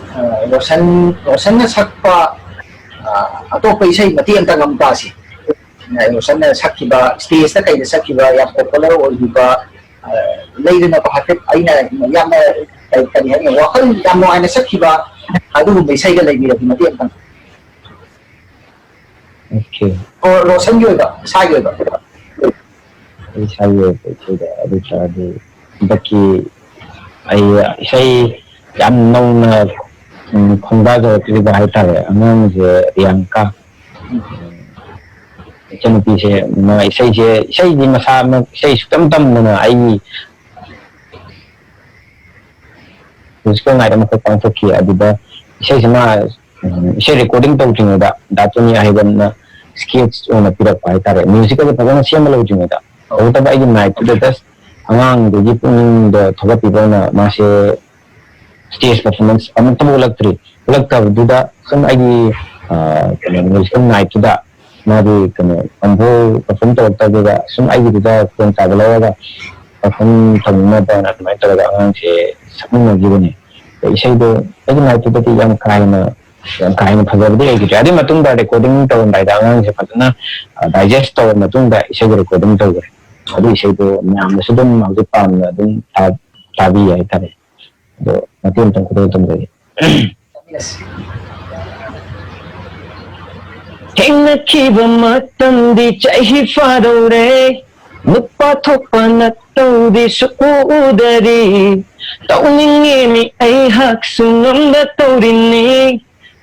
ꯔꯣꯁꯟꯅ ꯁꯛꯄ ꯑꯇꯣꯞꯄ ꯏꯁꯩ ꯃꯇꯦꯛ ꯑꯃꯇꯪ ꯑꯃꯨꯛ ꯇꯥꯁꯤ ꯔꯣꯁꯟꯅ ꯁꯛꯈꯤꯕ ꯁ꯭ꯇꯦꯖꯇ ꯀꯩꯗ ꯁꯛꯈꯤꯕ ꯌꯥꯝ ꯄꯣꯄꯨꯂꯔ ꯑꯣꯏꯈꯤꯕ ꯂꯩꯗꯅꯀꯣ ꯍꯥꯏꯐꯦꯠ ꯑꯩꯅ ꯌꯥꯝꯅ ꯀꯔꯤ ꯍꯥꯏꯅꯤ ꯋꯥꯈꯜ ꯌꯥꯝ ꯅꯨꯡꯉꯥꯏꯅ ꯁꯛꯈꯤꯕ ꯑꯗꯨꯒꯨꯝꯕ ꯏꯁꯩꯒ ꯂꯩꯕꯤꯔꯗꯤ ꯃꯇꯦꯛ ꯑꯃꯇꯪ ꯑꯣꯀꯦ ꯔꯣꯁꯟꯒꯤ ꯑꯣꯏꯕ ꯏꯁꯥꯒꯤ ꯑꯣꯏꯕ ꯑꯩ ꯏꯁꯥꯒꯤ ꯑꯣꯏꯕ ꯏꯁꯩꯗ ꯑꯗꯨ ꯇꯥꯔꯗꯤ ꯍꯟꯗꯛꯀꯤ ꯑꯩ ꯏꯁꯩ ꯌꯥꯝ ꯅꯧꯅ ꯈꯣꯡꯗꯥꯖꯔꯛꯂꯤꯕ ꯍꯥꯏꯇꯥꯔꯦ ꯑꯉꯥꯡꯁꯦ ꯔꯤꯌꯥꯡꯀꯥ ꯏꯆꯟꯅꯨꯄꯤꯁꯦ ꯃꯥ ꯏꯁꯩꯗꯤ ꯃꯁꯥꯃꯛ ꯏꯁꯩ ꯁꯨꯛꯇꯝ ꯇꯝꯗꯅ ꯑꯩꯒꯤ ꯃ꯭ꯌꯨꯖꯤꯀꯦꯜ ꯅꯥꯏꯠ ꯑꯃꯈꯛ ꯄꯥꯡꯊꯣꯛꯈꯤ ꯑꯗꯨꯗ ꯏꯁꯩꯁꯤ ꯃꯥ ꯏꯁꯩ ꯔꯦꯀꯣꯔꯗꯤꯡ ꯇꯧꯗ꯭ꯔꯤꯉꯩꯗ ꯗꯥꯇꯣꯅꯤ ꯑꯍꯩꯕꯟꯅ स्केच ओना पिरक पाई तारे म्यूजिक के पगन सेम लो जुमेदा औतब आई नाइट टू दस अंगांग दे पुंग द थबा पिबना मासे स्टेज परफॉर्मेंस अमत बोलक्त्री बोलक्ता दुदा सम आई कने म्यूजिक नाइट टू दा मादी कने अंबो परफॉर्म तोता दुदा सम आई दुदा कोन तागलावा परफॉर्म तमना बना माइ तोदा अंगांग से सपन गिबने इसेदो आई नाइट टू दा याम कायना ꯀꯥꯏꯅ ꯐꯖꯕꯗꯤ ꯂꯩꯈꯤꯗ꯭ꯔꯦ ꯑꯗꯨꯒꯤ ꯃꯇꯨꯡꯗ ꯔꯦꯀꯣꯔꯗꯤꯡ ꯇꯧꯔꯝꯗꯥꯏꯗ ꯑꯉꯥꯡꯁꯦ ꯐꯖꯅ ꯗꯥꯏꯖꯦꯁ ꯇꯧꯔ ꯃꯇꯨꯡꯗ ꯏꯁꯩꯒꯤ ꯔꯦꯀꯣꯔꯗꯤꯡ ꯇꯧꯈ꯭ꯔꯦ ꯑꯗꯨ ꯏꯁꯩꯗꯣ ꯃꯌꯥꯝꯅꯁꯨ ꯑꯗꯨꯝ ꯍꯧꯖꯤꯛ ꯄꯥꯝꯅ ꯑꯗꯨꯝ ꯇꯥꯕꯤ ꯍꯥꯏꯇꯥꯔꯦ ꯑꯗꯣ ꯃꯇꯦꯡ ꯑꯃꯇꯪ ꯈꯨꯗꯣꯜ ꯇꯝꯖꯒꯦ ꯊꯦꯡꯅꯈꯤꯕ ꯃꯇꯝꯗꯤ ꯆꯍꯤ ꯐꯥꯗꯧꯔꯦ ꯅꯨꯄꯥ ꯊꯣꯛꯄ ꯅꯠꯇꯧꯗꯤ ꯁꯨꯛꯎ ꯎꯗꯔꯤ ꯇꯧꯅꯤꯡꯉꯦ ꯃꯤ ꯑꯩꯍꯥꯛꯁꯨ ꯉꯝꯗ ꯇꯧꯔꯤꯅꯤ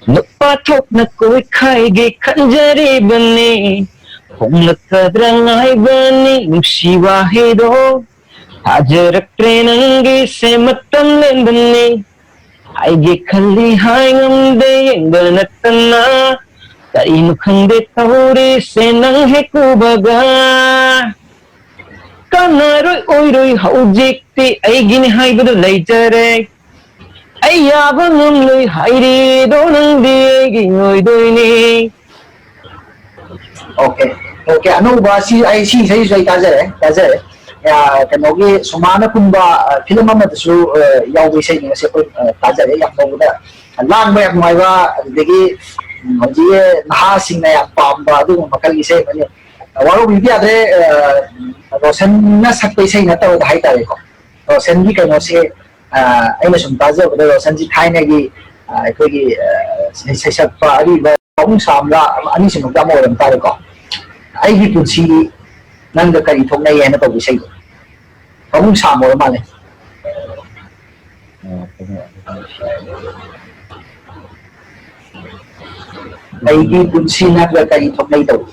नुपा थोकना कोई खाएगी खंजरी बनी होंगलकद्रा बनी नुक्सीवा हेदो हाजर नंगी से मतम बनी हाइगे खली हाय ngमदे नतना करीनु खंदे तौरी से नंग है कुबगा कनारोय ओइरोय हौजिक्ति अइगिनि हाइबदो लैजरे अय्याबा ngमलोय हाइरेदो नंगदि अइगि ओइदोइनि ओके ओके अनौबा सी आई सी सही सही ताजरे या कनोगी सुमाना कुंबा फिल्म अमदसु यावबि सही ने से ताजरे या नौबदा लांग मै माइबा देगी हजि नहा सिंग या पाम्बा दु मकल गी से मने वारो बिबि आदरे रोशन न सकपै सही न तव हाइ तारे को रोशन गी कनो से अꯩꯅ ꯁꯨꯝ ꯇꯥꯖꯕꯗ ꯔꯣꯁꯟꯖꯤ ꯊꯥꯏꯅꯒꯤ ꯑꯩꯈꯣꯏꯒꯤ ꯁꯩꯁꯛꯄ ꯑꯔꯤꯕ ꯄꯥꯕꯨꯡ ꯁꯥꯝꯂꯥ ꯑꯅꯤꯁꯤꯃꯛꯇ ꯑꯃ ꯑꯣꯏꯔꯝ ꯇꯥꯔꯦꯀꯣ ꯑꯩꯒꯤ ꯄꯨꯟꯁꯤ ꯅꯪꯒ ꯀꯔꯤ ꯊꯣꯛꯅꯩ ꯍꯥꯏꯅ ꯇꯧꯕ ꯏꯁꯩꯗꯣ ꯄꯥꯕꯨꯡ ꯁꯥꯝ ꯑꯣꯏꯔ ꯃꯥꯜꯂꯦ ꯑꯩꯒꯤ ꯄꯨꯟꯁꯤ ꯅꯪꯒ ꯀꯔꯤ ꯊꯣꯛꯅꯩ ꯇꯧꯕ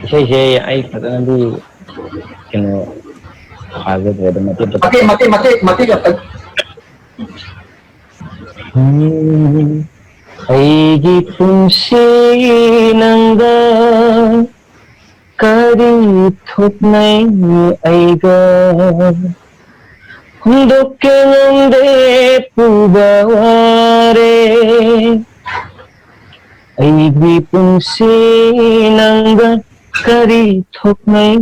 इसे आई फजनदी कनो हाजर मते ꯑꯩꯒꯤ ꯄꯨꯟꯁꯤ ꯅꯪꯒ ꯀꯔꯤ ꯊꯣꯛꯅꯩ ꯑꯩꯒ ꯍꯨꯟꯗꯣꯛꯀꯦ ꯉꯝꯗꯦ ꯄꯨꯕ ꯋꯥꯔꯦ ꯑꯩꯒꯤ ꯄꯨꯟꯁꯤ ꯅꯪꯒ ꯀꯔꯤ ꯊꯣꯛꯅꯩ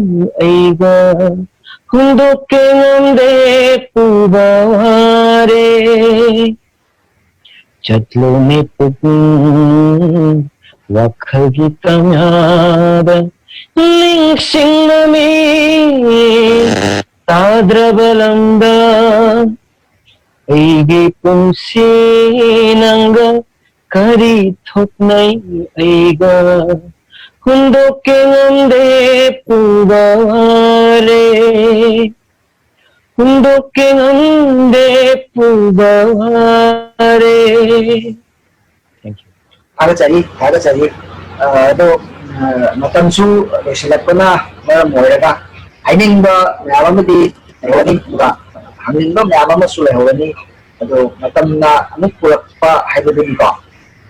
ꯑꯩꯒ ꯍꯨꯟꯗꯣꯛꯀꯦ ꯉꯝꯗꯦ ꯄꯨꯕ ꯋꯥꯔꯦ ꯆꯠꯂꯨꯅꯦ ꯄꯨꯛꯅꯤꯡ ꯋꯥꯈꯜꯒꯤ ꯀꯪꯌꯥꯗ ꯅꯤꯡꯁꯤꯡꯂꯝꯃꯤ ꯇꯥꯗ꯭ꯔꯕ ꯂꯝꯗ ꯑꯩꯒꯤ ꯄꯨꯟꯁꯤ ꯅꯪꯒ Kari thoknai aiga hundokke ngamde pubare hundokke ngamde pubare. Thank you. Thagachari ado matamsu loisilakpana maram oiraga hainingba mayam amadi lehoni ba hangningba mayam amasu lehoni ado matamna amuk purakpa haibaduni ko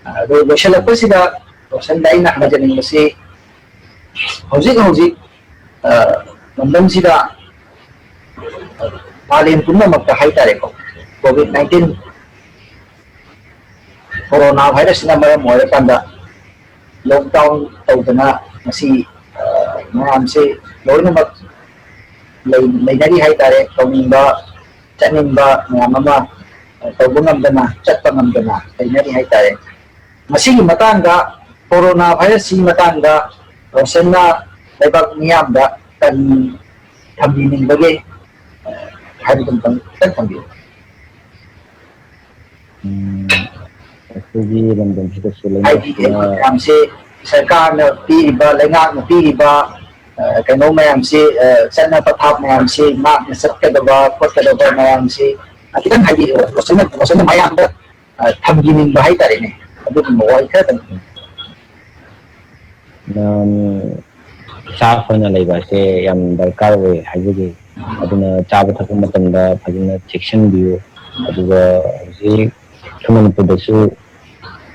ado loisilakpasida loisanda aina hanajaningbasi hojik lamdamsida malem punamakta haitare ko COVID-19 corona virus na maram oirakanda lockdown tawdana masi mayamse loinamak lainari haitare tawningba chaningba mayam ama tawba ngamdana chatpa ngamdana lainari haitare masigi matanga corona virus si matanga rosenna lebak miyamda kan thambiningbage haibutong tan thambi ꯑꯩꯈꯣꯏꯒꯤ ꯂꯝꯗꯝꯁꯤꯗꯁꯨ ꯍꯥꯏꯗꯤ ꯃꯌꯥꯝꯁꯦ ꯁꯔꯀꯥꯔꯅ ꯄꯤꯔꯤꯕ ꯂꯩꯉꯥꯛꯅ ꯄꯤꯔꯤꯕ ꯀꯩꯅꯣ ꯃꯌꯥꯝꯁꯦ ꯆꯠꯅ ꯄꯊꯥꯞ ꯃꯌꯥꯝꯁꯦ ꯉꯥꯛꯅ ꯆꯠꯀꯗꯕ ꯈꯣꯠꯀꯗꯕ ꯃꯌꯥꯝꯁꯦ ꯈꯤꯇꯪ ꯍꯥꯏꯗꯤ ꯃꯌꯥꯝꯗ ꯊꯝꯕꯤꯅꯤꯡꯕ ꯍꯥꯏꯇꯥꯔꯦꯅꯦ ꯑꯗꯨꯒꯨꯝꯕ ꯋꯥꯍꯩ ꯈꯔꯗꯪ ꯏꯁꯥ ꯐꯅ ꯂꯩꯕ ꯑꯁꯦ ꯌꯥꯝ ꯗꯔꯀꯥꯔ ꯑꯣꯏ ꯍꯥꯏꯖꯒꯦ ꯑꯗꯨꯅ ꯆꯥꯕ ꯊꯛꯄ ꯃꯇꯝꯗ ꯐꯖꯅ ꯆꯦꯛꯁꯤꯟꯕꯤꯌꯨ ꯑꯗꯨꯒ ꯍꯧꯖꯤꯛ ꯃꯅꯤꯄꯨꯔꯗꯁꯨ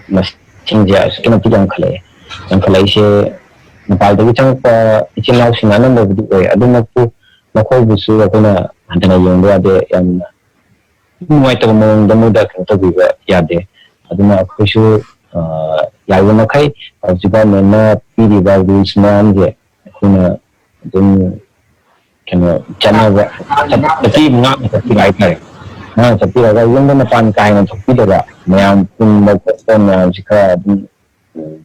ꯃꯁꯤꯡꯁꯦ ꯑꯁꯨꯛꯀꯤ ꯃꯇꯤꯛ ꯌꯥꯝꯈꯠꯂꯛꯏꯁꯦ ꯃꯄꯥꯟꯗꯒꯤ ꯆꯪꯉꯛꯄ ꯏꯆꯤꯜ ꯏꯅꯥꯎꯁꯤꯡ ꯑꯅꯝꯕꯕꯨꯗꯤ ꯑꯣꯏ ꯑꯗꯨꯃꯛꯄꯨ ꯃꯈꯣꯏꯕꯨꯁꯨ ꯑꯩꯈꯣꯏꯅ ꯍꯟꯊꯅ ꯌꯦꯡꯕ ꯌꯥꯗꯦ ꯌꯥꯝꯅ ꯅꯨꯡꯉꯥꯏꯇꯕ ꯃꯑꯣꯡꯗ ꯃꯣꯏꯗ ꯀꯩꯅꯣ ꯇꯧꯕꯤꯕ ꯌꯥꯗꯦ ꯑꯗꯨꯅ ꯑꯩꯈꯣꯏꯁꯨ ꯌꯥꯔꯤꯕ ꯃꯈꯩ ꯍꯧꯖꯤꯛ ꯒꯣꯔꯃꯦꯟꯅ ꯄꯤꯔꯤꯕ ꯔꯨꯜꯁ ꯃꯌꯥꯝꯁꯦ ꯑꯩꯈꯣꯏꯅ ꯑꯗꯨꯝ ꯀꯩꯅꯣ ꯆꯠꯅꯕ ꯉꯥꯛꯅ ꯆꯠꯄꯤꯕ ꯍꯥꯏꯇꯥꯔꯦ ꯉꯥꯛꯅ ꯆꯠꯄꯤꯔꯒ ꯌꯨꯝꯗ ꯃꯄꯥꯟ ꯀꯥ ꯍꯦꯟꯅ ꯊꯣꯛꯄꯤꯗꯕ ꯃꯌꯥꯝ ꯄꯨꯟꯕ ꯈꯣꯠꯄ ꯃꯌꯥꯝꯁꯤ ꯈꯔ ꯑꯗꯨꯝ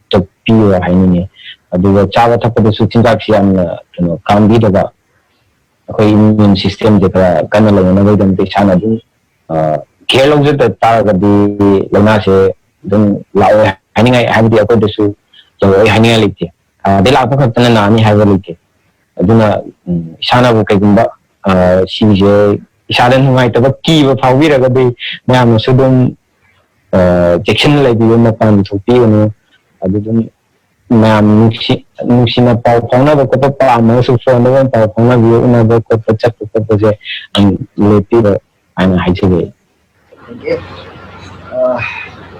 ꯇꯣꯛꯄꯤꯌꯨ ꯍꯥꯏꯅꯤꯡꯉꯤ ꯑꯗꯨꯒ ꯆꯥꯕ ꯊꯛꯄꯗꯁꯨ ꯆꯤꯟꯖꯥꯛꯁꯤ ꯌꯥꯝꯅ ꯀꯩꯅꯣ ꯀꯥꯝꯕꯤꯗꯕ ꯑꯩꯈꯣꯏ ꯏꯃ꯭ꯌꯨꯟ ꯁꯤꯁꯇꯦꯝꯁꯦ ꯈꯔ ꯀꯟꯅ ꯂꯩꯅꯅꯕꯒꯤꯗꯃꯛꯇ ꯏꯁꯥꯅ ꯑꯗꯨꯝ ꯀꯦꯌꯔ ꯂꯧꯖꯗ ꯇꯥꯔꯒꯗꯤ ꯂꯥꯏꯅꯥꯁꯦ ꯑꯗꯨꯝ ꯂꯥꯛꯑꯣꯏ ꯍꯥꯏꯅꯤꯡꯉꯥꯏ ꯍꯥꯏꯕꯗꯤ ꯑꯩꯈꯣꯏꯗꯁꯨ ꯌꯧꯔꯛꯑꯣꯏ ꯍꯥꯏꯅꯤꯡꯉꯥꯏ ꯂꯩꯇꯦ ꯑꯗꯩ ꯂꯥꯛꯄ ꯈꯛꯇꯅ ꯅꯥꯅꯤ ꯍꯥꯏꯕ ꯂꯩꯇꯦ ꯑꯗꯨꯅ ꯏꯁꯥꯅꯕꯨ ꯀꯩꯒꯨꯝꯕ ꯁꯤꯁꯦ ꯏꯁꯥꯗ ꯅꯨꯡꯉꯥꯏꯇꯕ ꯀꯤꯕ ꯐꯥꯎꯕꯤꯔꯒꯗꯤ ꯃꯌꯥꯝꯅꯁꯨ ꯑꯗꯨꯝ ꯆꯦꯛꯁꯤꯟꯅ ꯂꯩꯕꯤꯌꯨ ꯃꯄꯥꯟ ꯊꯣꯛꯄꯤꯒꯅꯨ ꯑꯗꯨ ꯑꯗꯨꯝ ꯃꯌꯥꯝ ꯅꯨꯡꯁꯤꯅ ꯄꯥꯎ ꯐꯥꯎꯅꯕ ꯈꯣꯠꯄ ꯄꯥꯝꯃꯒꯁꯨ ꯐꯣꯟꯗ ꯑꯣꯏꯅ ꯄꯥꯎ ꯐꯥꯎꯅꯕꯤꯌꯨ ꯎꯅꯕ ꯈꯣꯠꯄ ꯆꯠꯄ ꯈꯣꯠꯄꯁꯦ ꯂꯦꯞꯄꯤꯕ ꯍꯥꯏꯅ ꯍꯥꯏꯖꯒꯦ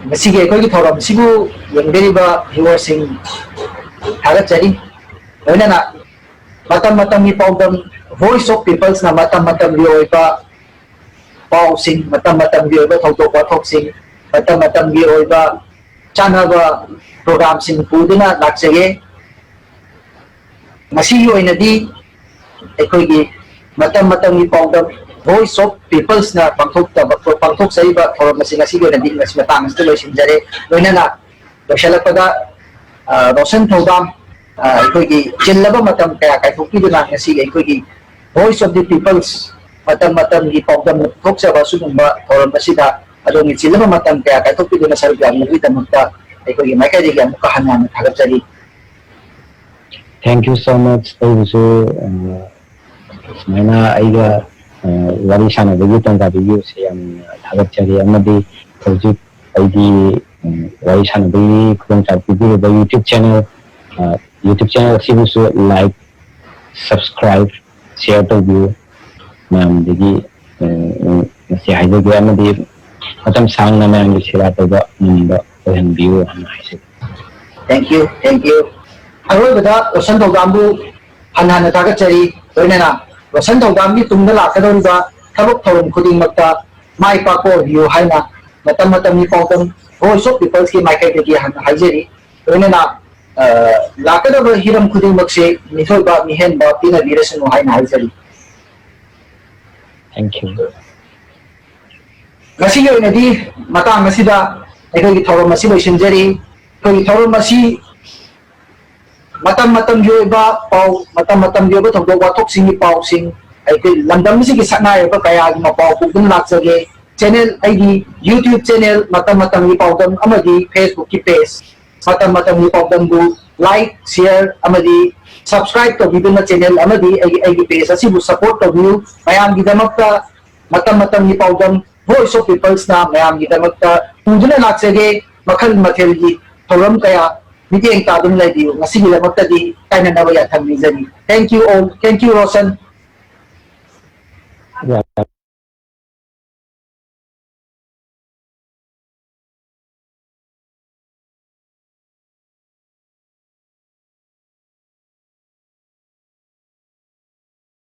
ꯉꯁꯤꯒꯤ ꯑꯩꯈꯣꯏꯒꯤ ꯊꯧꯔꯝꯁꯤꯕꯨ ꯌꯦꯡꯕꯤꯔꯤꯕ ꯚꯤꯌꯨꯋꯔꯁꯤꯡ ꯊꯥꯒꯠꯆꯔꯤ ꯂꯣꯏꯅꯅ ꯃꯇꯝ ꯃꯇꯝꯒꯤ ꯄꯥꯎꯗꯝ ꯚꯣꯏꯁ ꯑꯣꯐ ꯄꯤꯄꯜꯁꯅ ꯃꯇꯝ ꯃꯇꯝꯒꯤ ꯑꯣꯏꯕ ꯄꯥꯎꯁꯤꯡ ꯃꯇꯝ ꯃꯇꯝꯒꯤ ꯑꯣꯏꯕ ꯊꯧꯗꯣꯛ ꯋꯥꯊꯣꯛꯁꯤꯡ ꯃꯇꯝ ꯃꯇꯝꯒꯤ ꯑꯣꯏꯕ ꯆꯥꯅꯕ ꯄ꯭ꯔꯣꯒ꯭ꯔꯥꯝꯁꯤꯡ ꯄꯨꯗꯨꯅ ꯂꯥꯛꯆꯒꯦ ꯉꯁꯤꯒꯤ ꯑꯣꯏꯅꯗꯤ ꯑꯩꯈꯣꯏꯒꯤ ꯃꯇꯝ ꯃꯇꯝꯒꯤ ꯄꯥꯎꯗꯝ ꯚꯣꯏꯁ ꯑꯣꯐ ꯄꯤꯄꯜꯁꯅ ꯄꯥꯡꯊꯣꯛꯆꯔꯤꯕ ꯊꯧꯔꯝ ꯑꯁꯤ ꯉꯁꯤꯒꯤ ꯑꯣꯏꯅꯗꯤ ꯉꯁꯤ ꯃꯇꯥꯡ ꯑꯁꯤꯗ ꯂꯣꯏꯁꯤꯟꯖꯔꯦ ꯂꯣꯏꯅꯅ ꯂꯣꯏꯁꯤꯜꯂꯛꯄꯗ ꯔꯣꯁꯟ ꯊꯧꯗꯥꯝ ꯑꯩꯈꯣꯏꯒꯤ ꯆꯤꯜꯂꯕ ꯃꯇꯝ ꯀꯌꯥ ꯀꯥꯏꯊꯣꯛꯄꯤꯗꯨꯅ ꯉꯁꯤꯒꯤ ꯑꯩꯈꯣꯏꯒꯤ ꯚꯣꯏꯁ ꯑꯣꯐ ꯗꯤ ꯄꯤꯄꯜꯁ ꯃꯇꯝ ꯃꯇꯝꯒꯤ ꯄꯥꯎꯗꯝꯅ ꯄꯨꯊꯣꯛꯆꯕ ꯑꯁꯤꯒꯨꯝꯕ ꯊꯧꯔꯝ ꯑꯁꯤꯗ ꯑꯗꯣꯝꯒꯤ ꯆꯤꯜꯂꯕ ꯃꯇꯝ ꯀꯌꯥ ꯀꯥꯏꯊꯣꯛꯄꯤꯗꯨꯅ ꯁꯔꯨꯛ ꯌꯥꯕꯤꯕꯒꯤꯗꯃꯛꯇ ꯑꯩꯈꯣꯏꯒꯤ ꯃꯥꯏꯀꯩꯗꯒꯤ ꯑꯃꯨꯛꯀ ꯍꯟꯅ ꯊꯥꯒꯠꯆꯔꯤ ꯊꯦꯡꯛ ꯌꯨ ꯁꯣ ꯃꯆ ꯑꯩꯕꯨꯁꯨ ꯁꯨꯃꯥꯏꯅ ꯑꯩꯒ ꯋꯥꯔꯤ ꯁꯥꯟꯅꯕꯒꯤ ꯇꯥꯟꯖꯥ ꯄꯤꯕꯤꯕꯁꯦ ꯌꯥꯝꯅ ꯊꯥꯒꯠꯆꯔꯤ ꯑꯃꯗꯤ ꯍꯧꯖꯤꯛ ꯑꯩꯒꯤ ꯋꯥꯔꯤ ꯁꯥꯟꯅꯕꯒꯤ ꯈꯨꯗꯣꯡꯆꯥꯕ ꯄꯤꯕꯤꯔꯤꯕ ꯌꯨꯇ꯭ꯌꯨꯕ ꯆꯦꯅꯦꯜ ꯑꯁꯤꯕꯨꯁꯨ ꯂꯥꯏꯛ ꯁꯕꯁꯀ꯭ꯔꯥꯏꯕ ꯁꯤꯌꯔ ꯇꯧꯕꯤꯌꯨ ꯃꯌꯥꯝꯗꯒꯤ ꯉꯁꯤ ꯍꯥꯏꯖꯒꯦ ꯑꯃꯗꯤ ꯃꯇꯝ ꯁꯥꯡꯅ ꯃꯌꯥꯝꯒꯤ ꯁꯦꯕꯥ ꯇꯧꯕ ꯉꯝꯕ ꯑꯣꯏꯍꯟꯕꯤꯌꯨ ꯍꯥꯏꯅ ꯍꯥꯏꯖꯒꯦ ꯊꯦꯡꯛ ꯌꯨ ꯑꯔꯣꯏꯕꯗ ꯔꯣꯁꯟ ꯊꯧꯗꯥꯝꯕꯨ ꯍꯟꯅ ꯊꯥꯒꯠꯆꯔꯤ ꯂꯣꯏꯅꯅ ꯔꯣꯁꯟ ꯊꯧꯗꯥꯝꯒꯤ ꯇꯨꯡꯗ ꯂꯥꯛꯀꯗꯧꯔꯤꯕ ꯊꯕꯛ ꯊꯧꯔꯝ ꯈꯨꯗꯤꯡꯃꯛꯇ ꯃꯥꯏ ꯄꯥꯛꯄ ꯑꯣꯏꯕꯤꯌꯨ ꯍꯥꯏꯅ ꯃꯇꯝ ꯃꯇꯝꯒꯤ ꯄꯥꯎꯗꯝ ꯚꯣꯏꯁ ꯑꯣꯐ ꯄꯤꯄꯜꯁꯀꯤ ꯃꯥꯏꯀꯩꯗꯒꯤ ꯍꯟꯅ ꯍꯥꯏꯖꯔꯤ ꯂꯣꯏꯅꯅ ꯂꯥꯛꯀꯗꯕ ꯍꯤꯔꯝ ꯈꯨꯗꯤꯡꯃꯛꯁꯦ ꯃꯤꯊꯣꯏꯕ ꯃꯤꯍꯦꯟꯕ ꯄꯤꯅꯕꯤꯔꯁꯅꯨ ꯍꯥꯏꯅ ꯍꯥꯏꯖꯔꯤ ꯊꯦꯡꯛ ꯌꯨ ꯉꯁꯤꯒꯤ ꯑꯣꯏꯅꯗꯤ ꯃꯇꯥꯡ ꯑꯁꯤꯗ ꯑꯩꯈꯣꯏꯒꯤ ꯊꯧꯔꯝ ꯑꯁꯤ ꯂꯣꯏꯁꯤꯟꯖꯔꯤ ꯑꯩꯈꯣꯏꯒꯤ ꯊꯧꯔꯝ ꯑꯁꯤ ꯃꯇꯝ ꯃꯇꯝꯒꯤ ꯑꯣꯏꯕ ꯄꯥꯎ ꯃꯇꯝ ꯃꯇꯝꯒꯤ ꯑꯣꯏꯕ ꯊꯧꯗꯣꯛ ꯋꯥꯊꯣꯛꯁꯤꯡꯒꯤ ꯄꯥꯎꯁꯤꯡ ꯑꯩꯈꯣꯏ ꯂꯝꯗꯝ ꯑꯁꯤꯒꯤ ꯁꯛꯅꯥꯏꯔꯕ ꯀꯌꯥꯒꯤ ꯃꯄꯥꯎ ꯄꯨꯗꯨꯅ ꯂꯥꯛꯆꯒꯦ channel aigi YouTube channel matam-matamgi paudam amadi Facebook ki page matam-matamgi paudam bu like share amadi subscribe to biduna channel amadi aigi page asibu support to view mayam gidamakta matam-matamgi paudam voice of peoples na mayam gidamakta puduna laksege makhal mathelgi thoram kaya miteng tadum laibiu ngasigi lamakta di kainanawa yathang nizani. Thank you all. Thank you, Rosan. Yeah.